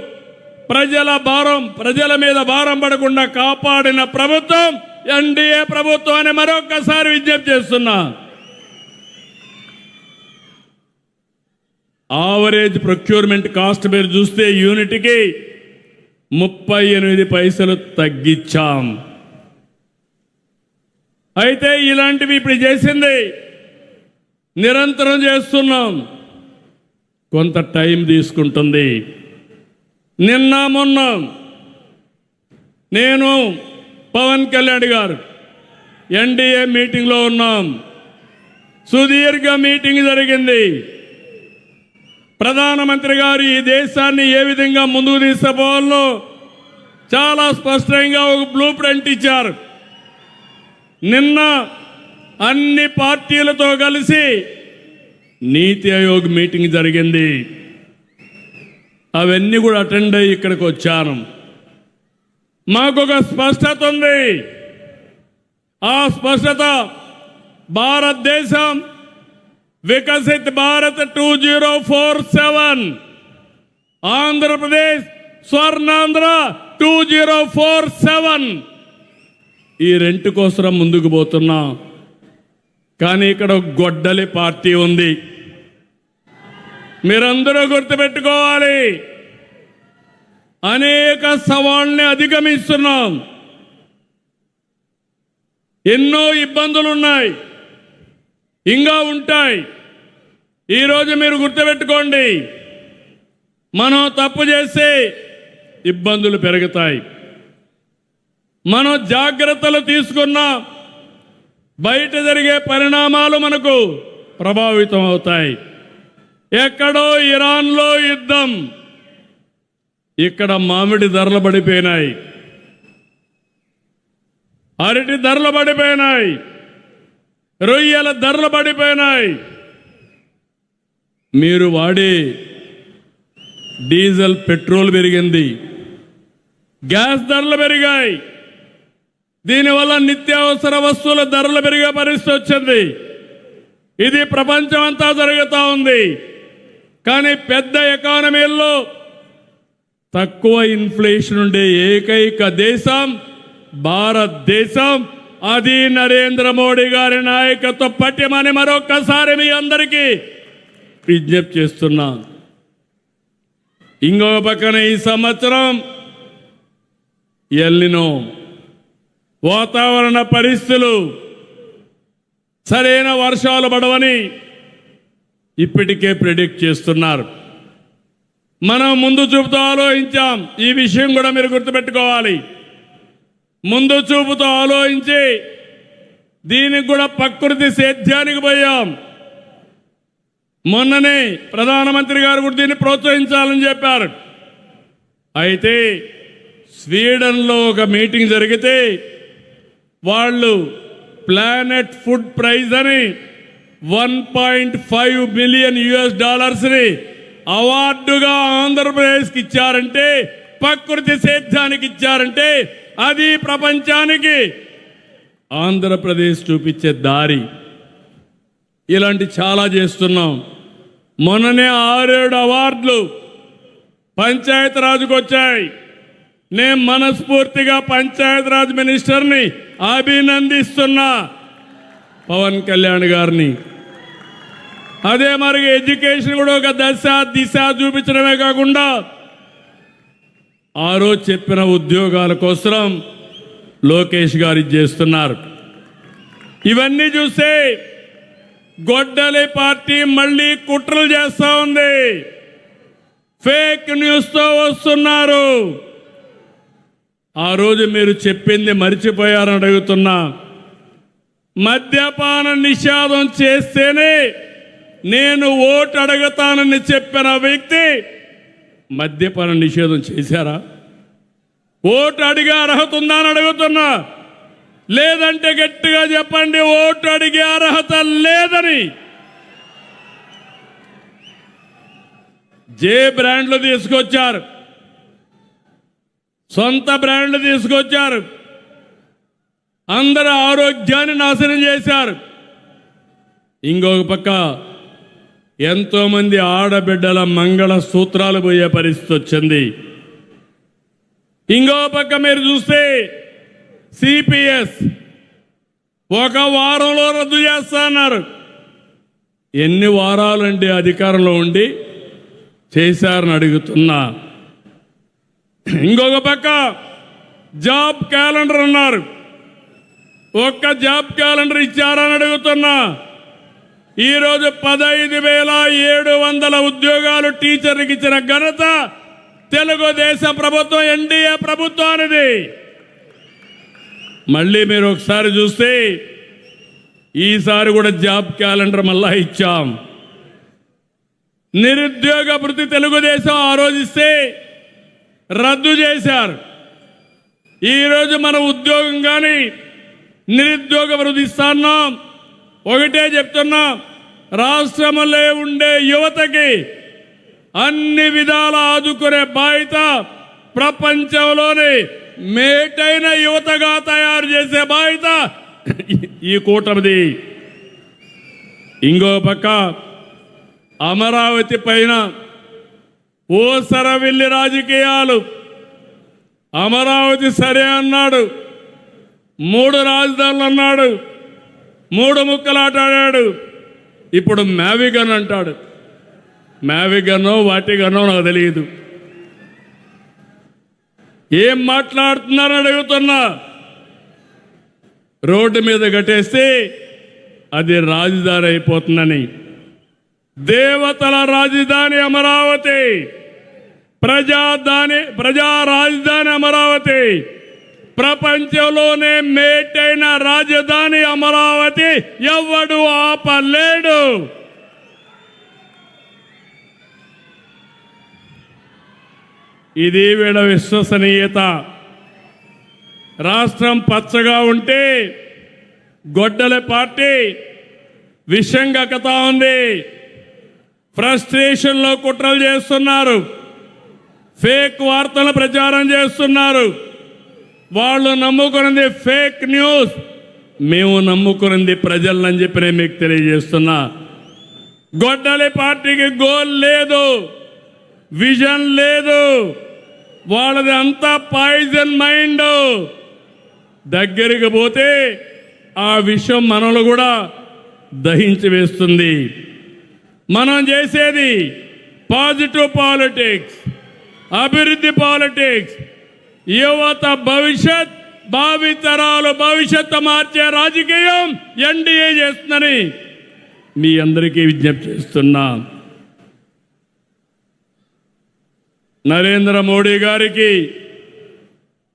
ప్రజల మీద భారం పడకుండా కాపాడిన ప్రభుత్వం ఎన్డీఏ ప్రభుత్వాన్ని మరొకసారి విజ్ఞప్తి చేస్తున్నా. ఆవరేజ్ ప్రొక్యూర్మెంట్ కాస్ట్ మీరు చూస్తే యూనిట్కి 38 పైసలు తగ్గించాం. అయితే ఇలాంటివి ఇప్పుడు చేసింది నిరంతరం చేస్తున్నాం. కొంత టైం తీసుకుంటుంది. నిన్న మొన్న నేను పవన్ కళ్యాణ్ గారు ఎన్డీఏ మీటింగ్లో ఉన్నాం. సుదీర్ఘ మీటింగ్ జరిగింది. ప్రధానమంత్రి గారు ఈ దేశాన్ని ఏ విధంగా ముందుకు తీసుకుపోవాలో చాలా స్పష్టంగా ఒక బ్లూ ప్రింట్ ఇచ్చారు. నిన్న అన్ని పార్టీలతో కలిసి నీతి ఆయోగ్ మీటింగ్ జరిగింది. అవన్నీ కూడా అటెండ్ అయ్యి ఇక్కడికి వచ్చాను. మాకు ఒక స్పష్టత ఉంది. ఆ స్పష్టత భారతదేశం వికసిత్ భారత్ 2047, ఆంధ్రప్రదేశ్ స్వర్ణాంధ్ర 2047 ఈ రెంట్ కోసం ముందుకు పోతున్నాం. కానీ ఇక్కడ గొడ్డలి పార్టీ ఉంది. మీరందరూ గుర్తుపెట్టుకోవాలి. అనేక సవాళ్ళని అధిగమిస్తున్నాం. ఎన్నో ఇబ్బందులు ఉన్నాయి, ఇంకా ఉంటాయి. ఈరోజు మీరు గుర్తుపెట్టుకోండి, మనం తప్పు చేస్తే ఇబ్బందులు పెరుగుతాయి. మనం జాగ్రత్తలు తీసుకున్నా బయట జరిగే పరిణామాలు మనకు ప్రభావితం అవుతాయి. ఎక్కడో ఇరాన్లో యుద్ధం, ఇక్కడ మామిడి ధరలు పడిపోయినాయి, అరటి ధరలు పడిపోయినాయి, రొయ్యల ధరలు పడిపోయినాయి. మీరు వాడే డీజిల్ పెట్రోల్ పెరిగింది, గ్యాస్ ధరలు పెరిగాయి. దీనివల్ల నిత్యావసర వస్తువుల ధరలు పెరిగే పరిస్థితి వచ్చింది. ఇది ప్రపంచం అంతా జరుగుతూ ఉంది. కానీ పెద్ద ఎకానమీల్లో తక్కువ ఇన్ఫ్లేషన్ ఉండే ఏకైక దేశం భారతదేశం. అది నరేంద్ర మోడీ గారి నాయకత్వ పట్యమని మరొక్కసారి మీ అందరికీ విజ్ఞప్తి చేస్తున్నా. ఇంకో పక్కన ఈ సంవత్సరం ఎల్నినో వాతావరణ పరిస్థితులు, సరైన వర్షాలు పడవని ఇప్పటికే ప్రెడిక్ట్ చేస్తున్నారు. మనం ముందు చూపుతో ఆలోచించాం. ఈ విషయం కూడా మీరు గుర్తుపెట్టుకోవాలి. ముందు చూపుతో ఆలోచించి దీనికి కూడా ప్రకృతి సేద్యానికి పోయాం. మొన్ననే ప్రధానమంత్రి గారు కూడా దీన్ని ప్రోత్సహించాలని చెప్పారు. అయితే స్వీడన్లో ఒక మీటింగ్ జరిగితే వాళ్ళు ప్లానెట్ ఫుడ్ ప్రైజ్ అని $1.5 బిలియన్ అవార్డుగా ఆంధ్రప్రదేశ్కి ఇచ్చారంటే, ప్రకృతి సేద్యానికి ఇచ్చారంటే అది ప్రపంచానికి ఆంధ్రప్రదేశ్ చూపించే దారి. ఇలాంటి చాలా చేస్తున్నాం. మొన్ననే 6-7 అవార్డులు పంచాయతీరాజ్కి వచ్చాయి. నేను మనస్ఫూర్తిగా పంచాయతీరాజ్ మినిస్టర్ని అభినందిస్తున్నా, పవన్ కళ్యాణ్ గారిని. అదే మరి ఎడ్యుకేషన్ కూడా ఒక దిశ చూపించడమే కాకుండా ఆ రోజు చెప్పిన ఉద్యోగాల కోసం లోకేష్ గారు చేస్తున్నారు. ఇవన్నీ చూస్తే గొడ్డలి పార్టీ మళ్ళీ కుట్రలు చేస్తా ఉంది. ఫేక్ న్యూస్తో వస్తున్నారు. ఆ రోజు మీరు చెప్పింది మర్చిపోయారని అడుగుతున్నా. మద్యపాన నిషేధం చేస్తేనే నేను ఓటు అడుగుతానని చెప్పిన వ్యక్తి మద్యపాన నిషేధం చేశారా? ఓటు అడిగే అర్హత ఉందా అని అడుగుతున్నా. లేదంటే గట్టిగా చెప్పండి, ఓటు అడిగే అర్హత లేదని. జే బ్రాండ్లు తీసుకొచ్చారు, సొంత బ్రాండ్లు తీసుకొచ్చారు, అందరూ ఆరోగ్యాన్ని నాశనం చేశారు. ఇంకొక పక్క ఎంతోమంది ఆడబిడ్డల మంగళ సూత్రాలు పోయే పరిస్థితి వచ్చింది. ఇంకో పక్క మీరు చూస్తే సిపిఎస్ ఒక వారంలో రద్దు చేస్తున్నారు. ఎన్ని వారాలండి అధికారంలో ఉండి చేశారని అడుగుతున్నా. ఇంకొక పక్క జాబ్ క్యాలెండర్ అన్నారు. ఒక్క జాబ్ క్యాలెండర్ ఇచ్చారని అడుగుతున్నా. ఈరోజు 15,700 ఉద్యోగాలు టీచర్లకు ఇచ్చిన ఘనత తెలుగుదేశం ప్రభుత్వం, ఎన్డీఏ ప్రభుత్వానిది. మళ్ళీ మీరు ఒకసారి చూస్తే ఈసారి కూడా జాబ్ క్యాలెండర్ మళ్ళా ఇచ్చాం. నిరుద్యోగ భృతి తెలుగుదేశం ఆ రోజు ఇస్తే రద్దు చేశారు. ఈరోజు మన ఉద్యోగం కానీ నిరుద్యోగ భృతి ఇస్తున్నాం. ఒకటే చెప్తున్నా, రాష్ట్రంలో ఉండే యువతకి అన్ని విధాల ఆదుకునే బాధ్యత ప్రపంచంలోని మేటైన యువతగా తయారు చేసే బాధ్యత ఈ కూటమిది. ఇంకో పక్క అమరావతి పైన ఓసరవిల్లి రాజకీయాలు. అమరావతి సరే అన్నాడు, 3 రాజధానులు అన్నాడు, 3 ముక్కలాటాడాడు. ఇప్పుడు మ్యావిగన్ అంటాడు. మ్యావిగనో వాటిగనో నాకు తెలియదు. ఏం మాట్లాడుతున్నారని అడుగుతున్నా. రోడ్డు మీద కట్టేస్తే అది రాజధాని అయిపోతుందని. దేవతల రాజధాని అమరావతి, ప్రజా రాజధాని అమరావతి, ప్రపంచంలోనే మేటైన రాజధాని అమరావతి. ఎవడు ఆపలేడు. ఇది వీళ్ళ విశ్వసనీయత. రాష్ట్రం పచ్చగా ఉంటే గొడ్డల పార్టీ విషం కక్కుతా ఉంది. ఫ్రస్ట్రేషన్లో కుట్రలు చేస్తున్నారు, ఫేక్ వార్తలు ప్రచారం చేస్తున్నారు. వాళ్ళు నమ్ముకున్నది ఫేక్ న్యూస్, మేము నమ్ముకున్నది ప్రజలని చెప్పి నేను మీకు తెలియజేస్తున్నా. గొడ్డలి పార్టీకి గోల్ లేదు, విజన్ లేదు. వాళ్ళది అంతా పాయిజన్ మైండ్. దగ్గరికి పోతే ఆ విషయం మనలో కూడా దహించి వేస్తుంది. మనం చేసేది పాజిటివ్ పాలిటిక్స్, అభివృద్ధి పాలిటిక్స్, యువత భవిష్యత్, భావితరాలు భవిష్యత్తు మార్చే రాజకీయం ఎన్డీఏ చేస్తుందని మీ అందరికీ విజ్ఞప్తి చేస్తున్నా. నరేంద్ర మోడీ గారికి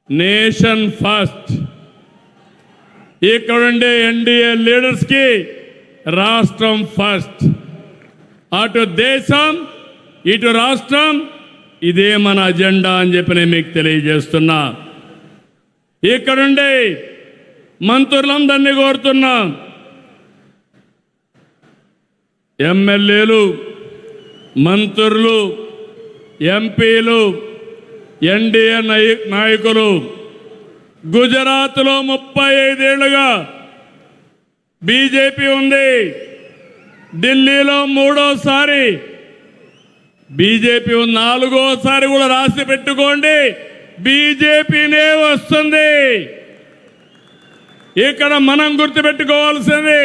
నేషన్ ఫస్ట్, ఇక్కడుండే ఎన్డీఏ లీడర్స్కి రాష్ట్రం ఫస్ట్. అటు దేశం ఇటు రాష్ట్రం, ఇదే మన అజెండా అని చెప్పి నేను మీకు తెలియజేస్తున్నా. ఇక్కడుండే మంత్రులందరినీ కోరుతున్నా, ఎమ్మెల్యేలు, మంత్రులు, ఎంపీలు, ఎన్డీఏ నాయకులు, గుజరాత్లో 35 ఏళ్లుగా బీజేపీ ఉంది, ఢిల్లీలో 3వసారి బీజేపీ, 4వసారి కూడా రాసి పెట్టుకోండి, బీజేపీనే వస్తుంది. ఇక్కడ మనం గుర్తుపెట్టుకోవాల్సింది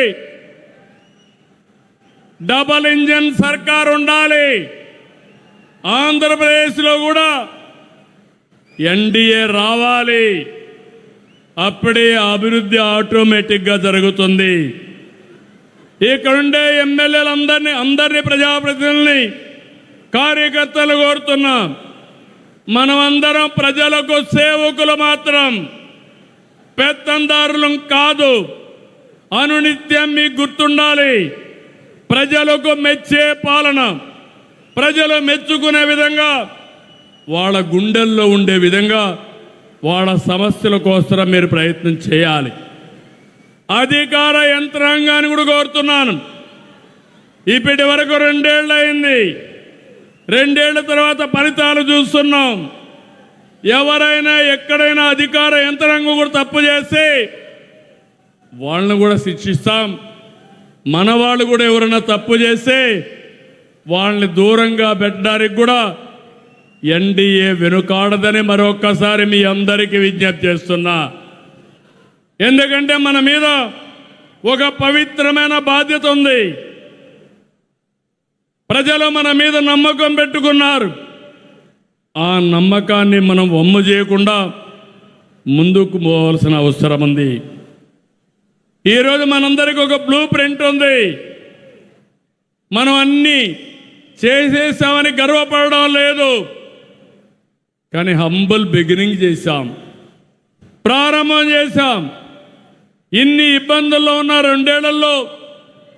డబల్ ఇంజన్ సర్కార్ ఉండాలి. ఆంధ్రప్రదేశ్లో కూడా ఎన్డీఏ రావాలి. అప్పుడే అభివృద్ధి ఆటోమేటిక్గా జరుగుతుంది. ఇక్కడుండే ఎమ్మెల్యేలందరినీ ప్రజాప్రతినిధుల్ని కార్యకర్తలు కోరుతున్నాం, మనమందరం ప్రజలకు సేవకులు మాత్రం, పెత్తందారులం కాదు. అనునిత్యం మీకు గుర్తుండాలి, ప్రజలకు మెచ్చే పాలన, ప్రజలు మెచ్చుకునే విధంగా, వాళ్ళ గుండెల్లో ఉండే విధంగా వాళ్ళ సమస్యల కోసం మీరు ప్రయత్నం చేయాలి. అధికార యంత్రాంగాన్ని కూడా కోరుతున్నాను, ఇప్పటి వరకు 2 ఏళ్ళు అయింది, 2 ఏళ్ల తర్వాత ఫలితాలు చూస్తున్నాం. ఎవరైనా ఎక్కడైనా అధికార యంత్రాంగం కూడా తప్పు చేస్తే వాళ్ళని కూడా శిక్షిస్తాం. మన వాళ్ళు కూడా ఎవరైనా తప్పు చేస్తే వాళ్ళని దూరంగా పెట్టడానికి కూడా ఎన్డీఏ వెనుకాడదని మరొక్కసారి మీ అందరికీ విజ్ఞప్తి చేస్తున్నా. ఎందుకంటే మన మీద ఒక పవిత్రమైన బాధ్యత ఉంది. ప్రజలు మన మీద నమ్మకం పెట్టుకున్నారు. ఆ నమ్మకాన్ని మనం వమ్ము చేయకుండా ముందుకు పోవాల్సిన అవసరం ఉంది. ఈరోజు మనందరికీ ఒక బ్లూ ప్రింట్ ఉంది. మనం అన్నీ చేసేసామని గర్వపడడం లేదు, కానీ హంబుల్ బిగినింగ్ చేశాం, ప్రారంభం చేశాం. ఇన్ని ఇబ్బందుల్లో ఉన్న 2 ఏళ్లలో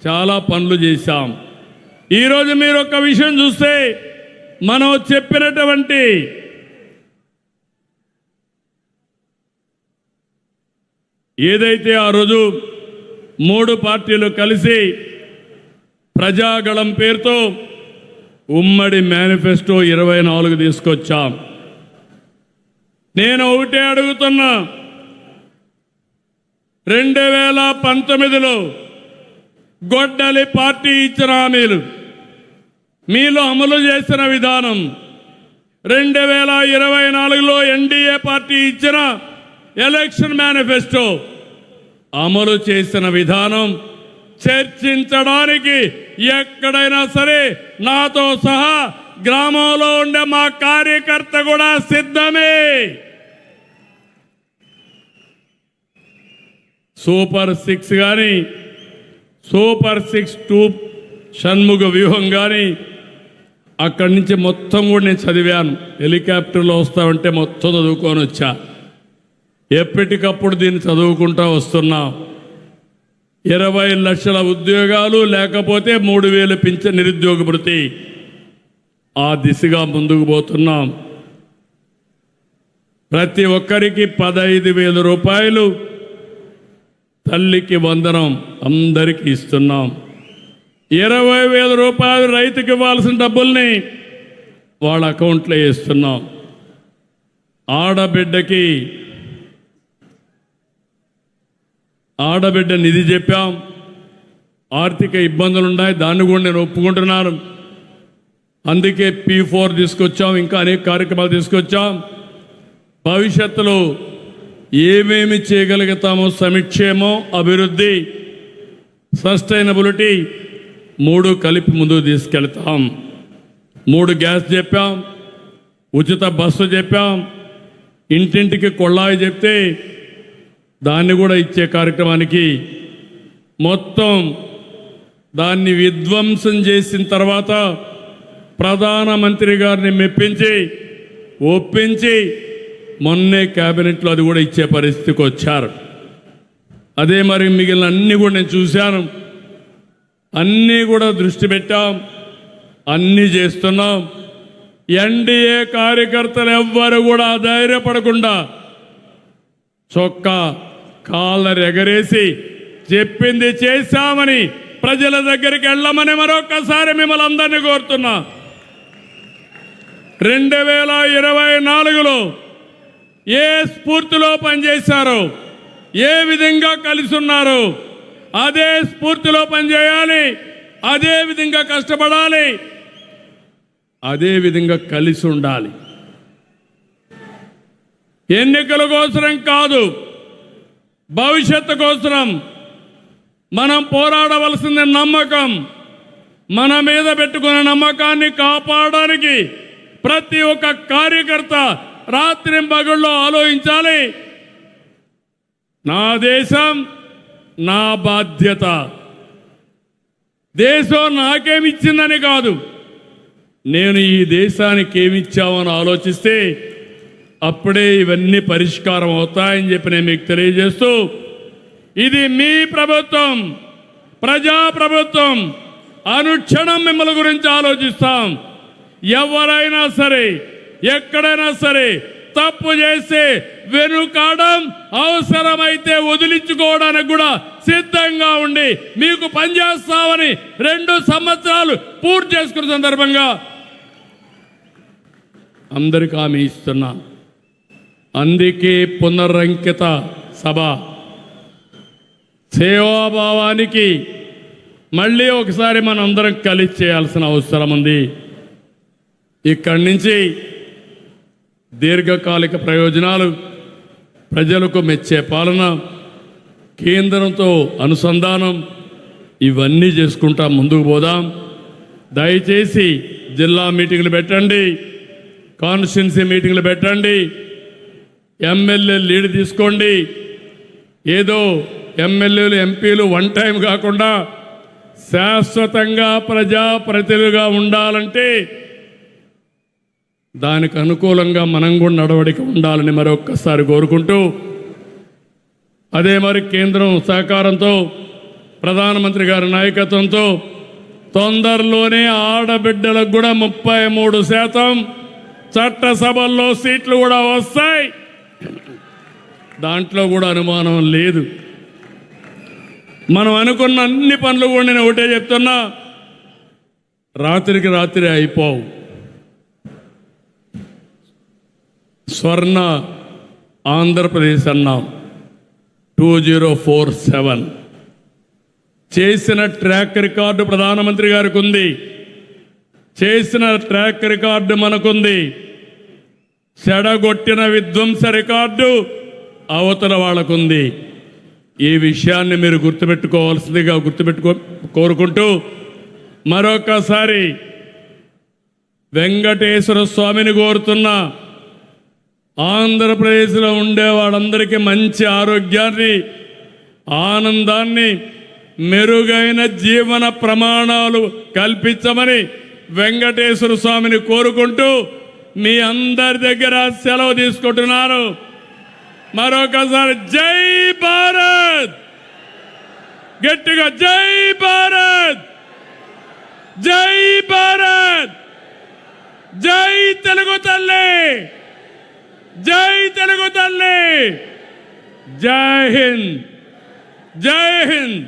చాలా పనులు చేశాం. ఈరోజు మీరు ఒక విషయం చూస్తే, మనం చెప్పినటువంటి ఏదైతే ఆ రోజు 3 పార్టీలు కలిసి ప్రజాగళం పేరుతో ఉమ్మడి మేనిఫెస్టో 24 తీసుకొచ్చాం. నేను ఒకటే అడుగుతున్నా, 2019లో గొడ్డలి పార్టీ ఇచ్చిన హామీలు మీలో అమలు చేసిన విధానం, 2024లో ఎన్డీఏ పార్టీ ఇచ్చిన ఎలక్షన్ మేనిఫెస్టో అమలు చేసిన విధానం చర్చించడానికి ఎక్కడైనా సరే నాతో సహా గ్రామంలో ఉండే మా కార్యకర్త కూడా సిద్ధమే. సూపర్ 6 కానీ, సూపర్ 6 2 షణ్ముఖ వ్యూహం కానీ, అక్కడి నుంచి మొత్తం కూడా నేను చదివాను. హెలికాప్టర్లో వస్తామంటే మొత్తం చదువుకొని వచ్చా. ఎప్పటికప్పుడు దీన్ని చదువుకుంటూ వస్తున్నాం. 20 లక్షల ఉద్యోగాలు, లేకపోతే 3,000 పింఛన్ నిరుద్యోగ భృతి, ఆ దిశగా ముందుకు పోతున్నాం. ప్రతి ఒక్కరికి 15,000 రూపాయలు తల్లికి వందనం అందరికీ ఇస్తున్నాం. 20,000 రూపాయలు రైతుకి ఇవ్వాల్సిన డబ్బుల్ని వాళ్ళ అకౌంట్లో వేస్తున్నాం. ఆడబిడ్డ నిధి చెప్పాం. ఆర్థిక ఇబ్బందులు ఉన్నాయి, దాన్ని కూడా నేను ఒప్పుకుంటున్నాను. అందుకే P4 తీసుకొచ్చాం, ఇంకా అనేక కార్యక్రమాలు తీసుకొచ్చాం. భవిష్యత్తులో ఏమేమి చేయగలుగుతామో, సంక్షేమం, అభివృద్ధి, సస్టైనబిలిటీ 3 కలిపి ముందుకు తీసుకెళ్తాం. 3 గ్యాస్ చెప్పాం, ఉచిత బస్సు చెప్పాం, ఇంటింటికి కొళ్ళాయి చెప్తే దాన్ని కూడా ఇచ్చే కార్యక్రమానికి మొత్తం దాన్ని విధ్వంసం చేసిన తర్వాత ప్రధానమంత్రి గారిని మెప్పించి ఒప్పించి మొన్నే క్యాబినెట్లో అది కూడా ఇచ్చే పరిస్థితికి వచ్చారు. అదే మరి మిగిలిన అన్నీ కూడా నేను చూశాను. అన్నీ కూడా దృష్టి పెట్టాం, అన్నీ చేస్తున్నాం. ఎన్డీఏ కార్యకర్తలు ఎవ్వరు కూడా ధైర్యపడకుండా చొక్కా కాళ్ళ ఎగరేసి చెప్పింది చేశామని ప్రజల దగ్గరికి వెళ్ళమని మరొకసారి మిమ్మల్ని అందరినీ కోరుతున్నా. 2024లో ఏ స్ఫూర్తిలో పనిచేశారో, ఏ విధంగా కలిసి ఉన్నారో అదే స్ఫూర్తిలో పనిచేయాలి, అదే విధంగా కష్టపడాలి, అదే విధంగా కలిసి ఉండాలి. ఎన్నికల కోసం కాదు, భవిష్యత్తు కోసం మనం పోరాడవలసిన నమ్మకం, మన మీద పెట్టుకున్న నమ్మకాన్ని కాపాడడానికి ప్రతి ఒక్క కార్యకర్త రాత్రింపగళ్ళు ఆలోచించాలి. నా దేశం నా బాధ్యత. దేశం నాకేమిచ్చిందని కాదు, నేను ఈ దేశానికి ఏమిచ్చామని ఆలోచిస్తే అప్పుడే ఇవన్నీ పరిష్కారం అవుతాయని చెప్పి నేను మీకు తెలియజేస్తూ, ఇది మీ ప్రభుత్వం, ప్రజాప్రభుత్వం. అనుక్షణం మిమ్మల్ని గురించి ఆలోచిస్తాం. ఎవరైనా సరే ఎక్కడైనా సరే తప్పు చేస్తే వెనుకాడం, అవసరమైతే వదిలించుకోవడానికి కూడా సిద్ధంగా ఉండి మీకు పనిచేస్తామని 2 సంవత్సరాలు పూర్తి చేసుకున్న సందర్భంగా అందరికీ హామీ ఇస్తున్నా. అందుకే పునరంకిత సభ సేవాభావానికి మళ్ళీ ఒకసారి మనం అందరం కలిసి చేయాల్సిన అవసరం ఉంది. ఇక్కడి నుంచి దీర్ఘకాలిక ప్రయోజనాలు, ప్రజలకు మెచ్చే పాలన, కేంద్రంతో అనుసంధానం, ఇవన్నీ చేసుకుంటా ముందుకు పోదాం. దయచేసి జిల్లా మీటింగ్లు పెట్టండి, కాన్స్టిట్యున్సీ మీటింగ్లు పెట్టండి, ఎమ్మెల్యే లీడ్ తీసుకోండి. ఏదో ఎమ్మెల్యేలు ఎంపీలు వన్ టైం కాకుండా శాశ్వతంగా ప్రజాప్రతినిధులుగా ఉండాలంటే దానికి అనుకూలంగా మనం కూడా నడవడిక ఉండాలని మరొక్కసారి కోరుకుంటూ, అదే మరి కేంద్రం సహకారంతో, ప్రధానమంత్రి గారి నాయకత్వంతో తొందరలోనే ఆడబిడ్డలకు కూడా 33% చట్టసభల్లో సీట్లు కూడా వస్తాయి. దాంట్లో కూడా అనుమానం లేదు. మనం అనుకున్న అన్ని పనులు కూడా నేను ఒకటే చెప్తున్నా, రాత్రికి రాత్రి అయిపోవు. స్వర్ణ ఆంధ్రప్రదేశ్ అన్నాం 2047 చేసిన ట్రాక్ రికార్డు ప్రధానమంత్రి గారికి ఉంది, చేసిన ట్రాక్ రికార్డు మనకుంది. చెడగొట్టిన విధ్వంస రికార్డు అవతల వాళ్ళకుంది. ఈ విషయాన్ని మీరు గుర్తుపెట్టుకోవాల్సిందిగా కోరుకుంటూ, మరొకసారి వెంకటేశ్వర స్వామిని కోరుతున్నా, ఆంధ్రప్రదేశ్లో ఉండే వాళ్ళందరికీ మంచి ఆరోగ్యాన్ని, ఆనందాన్ని, మెరుగైన జీవన ప్రమాణాలు కల్పించమని వెంకటేశ్వర స్వామిని కోరుకుంటూ మీ అందరి దగ్గర సెలవు తీసుకుంటున్నాను. మరొకసారి జై భారత్, గట్టిగా జై భారత్, జై భారత్, జై తెలుగు తల్లి, జై తెలుగు తల్లి, జై హింద్, జై హింద్.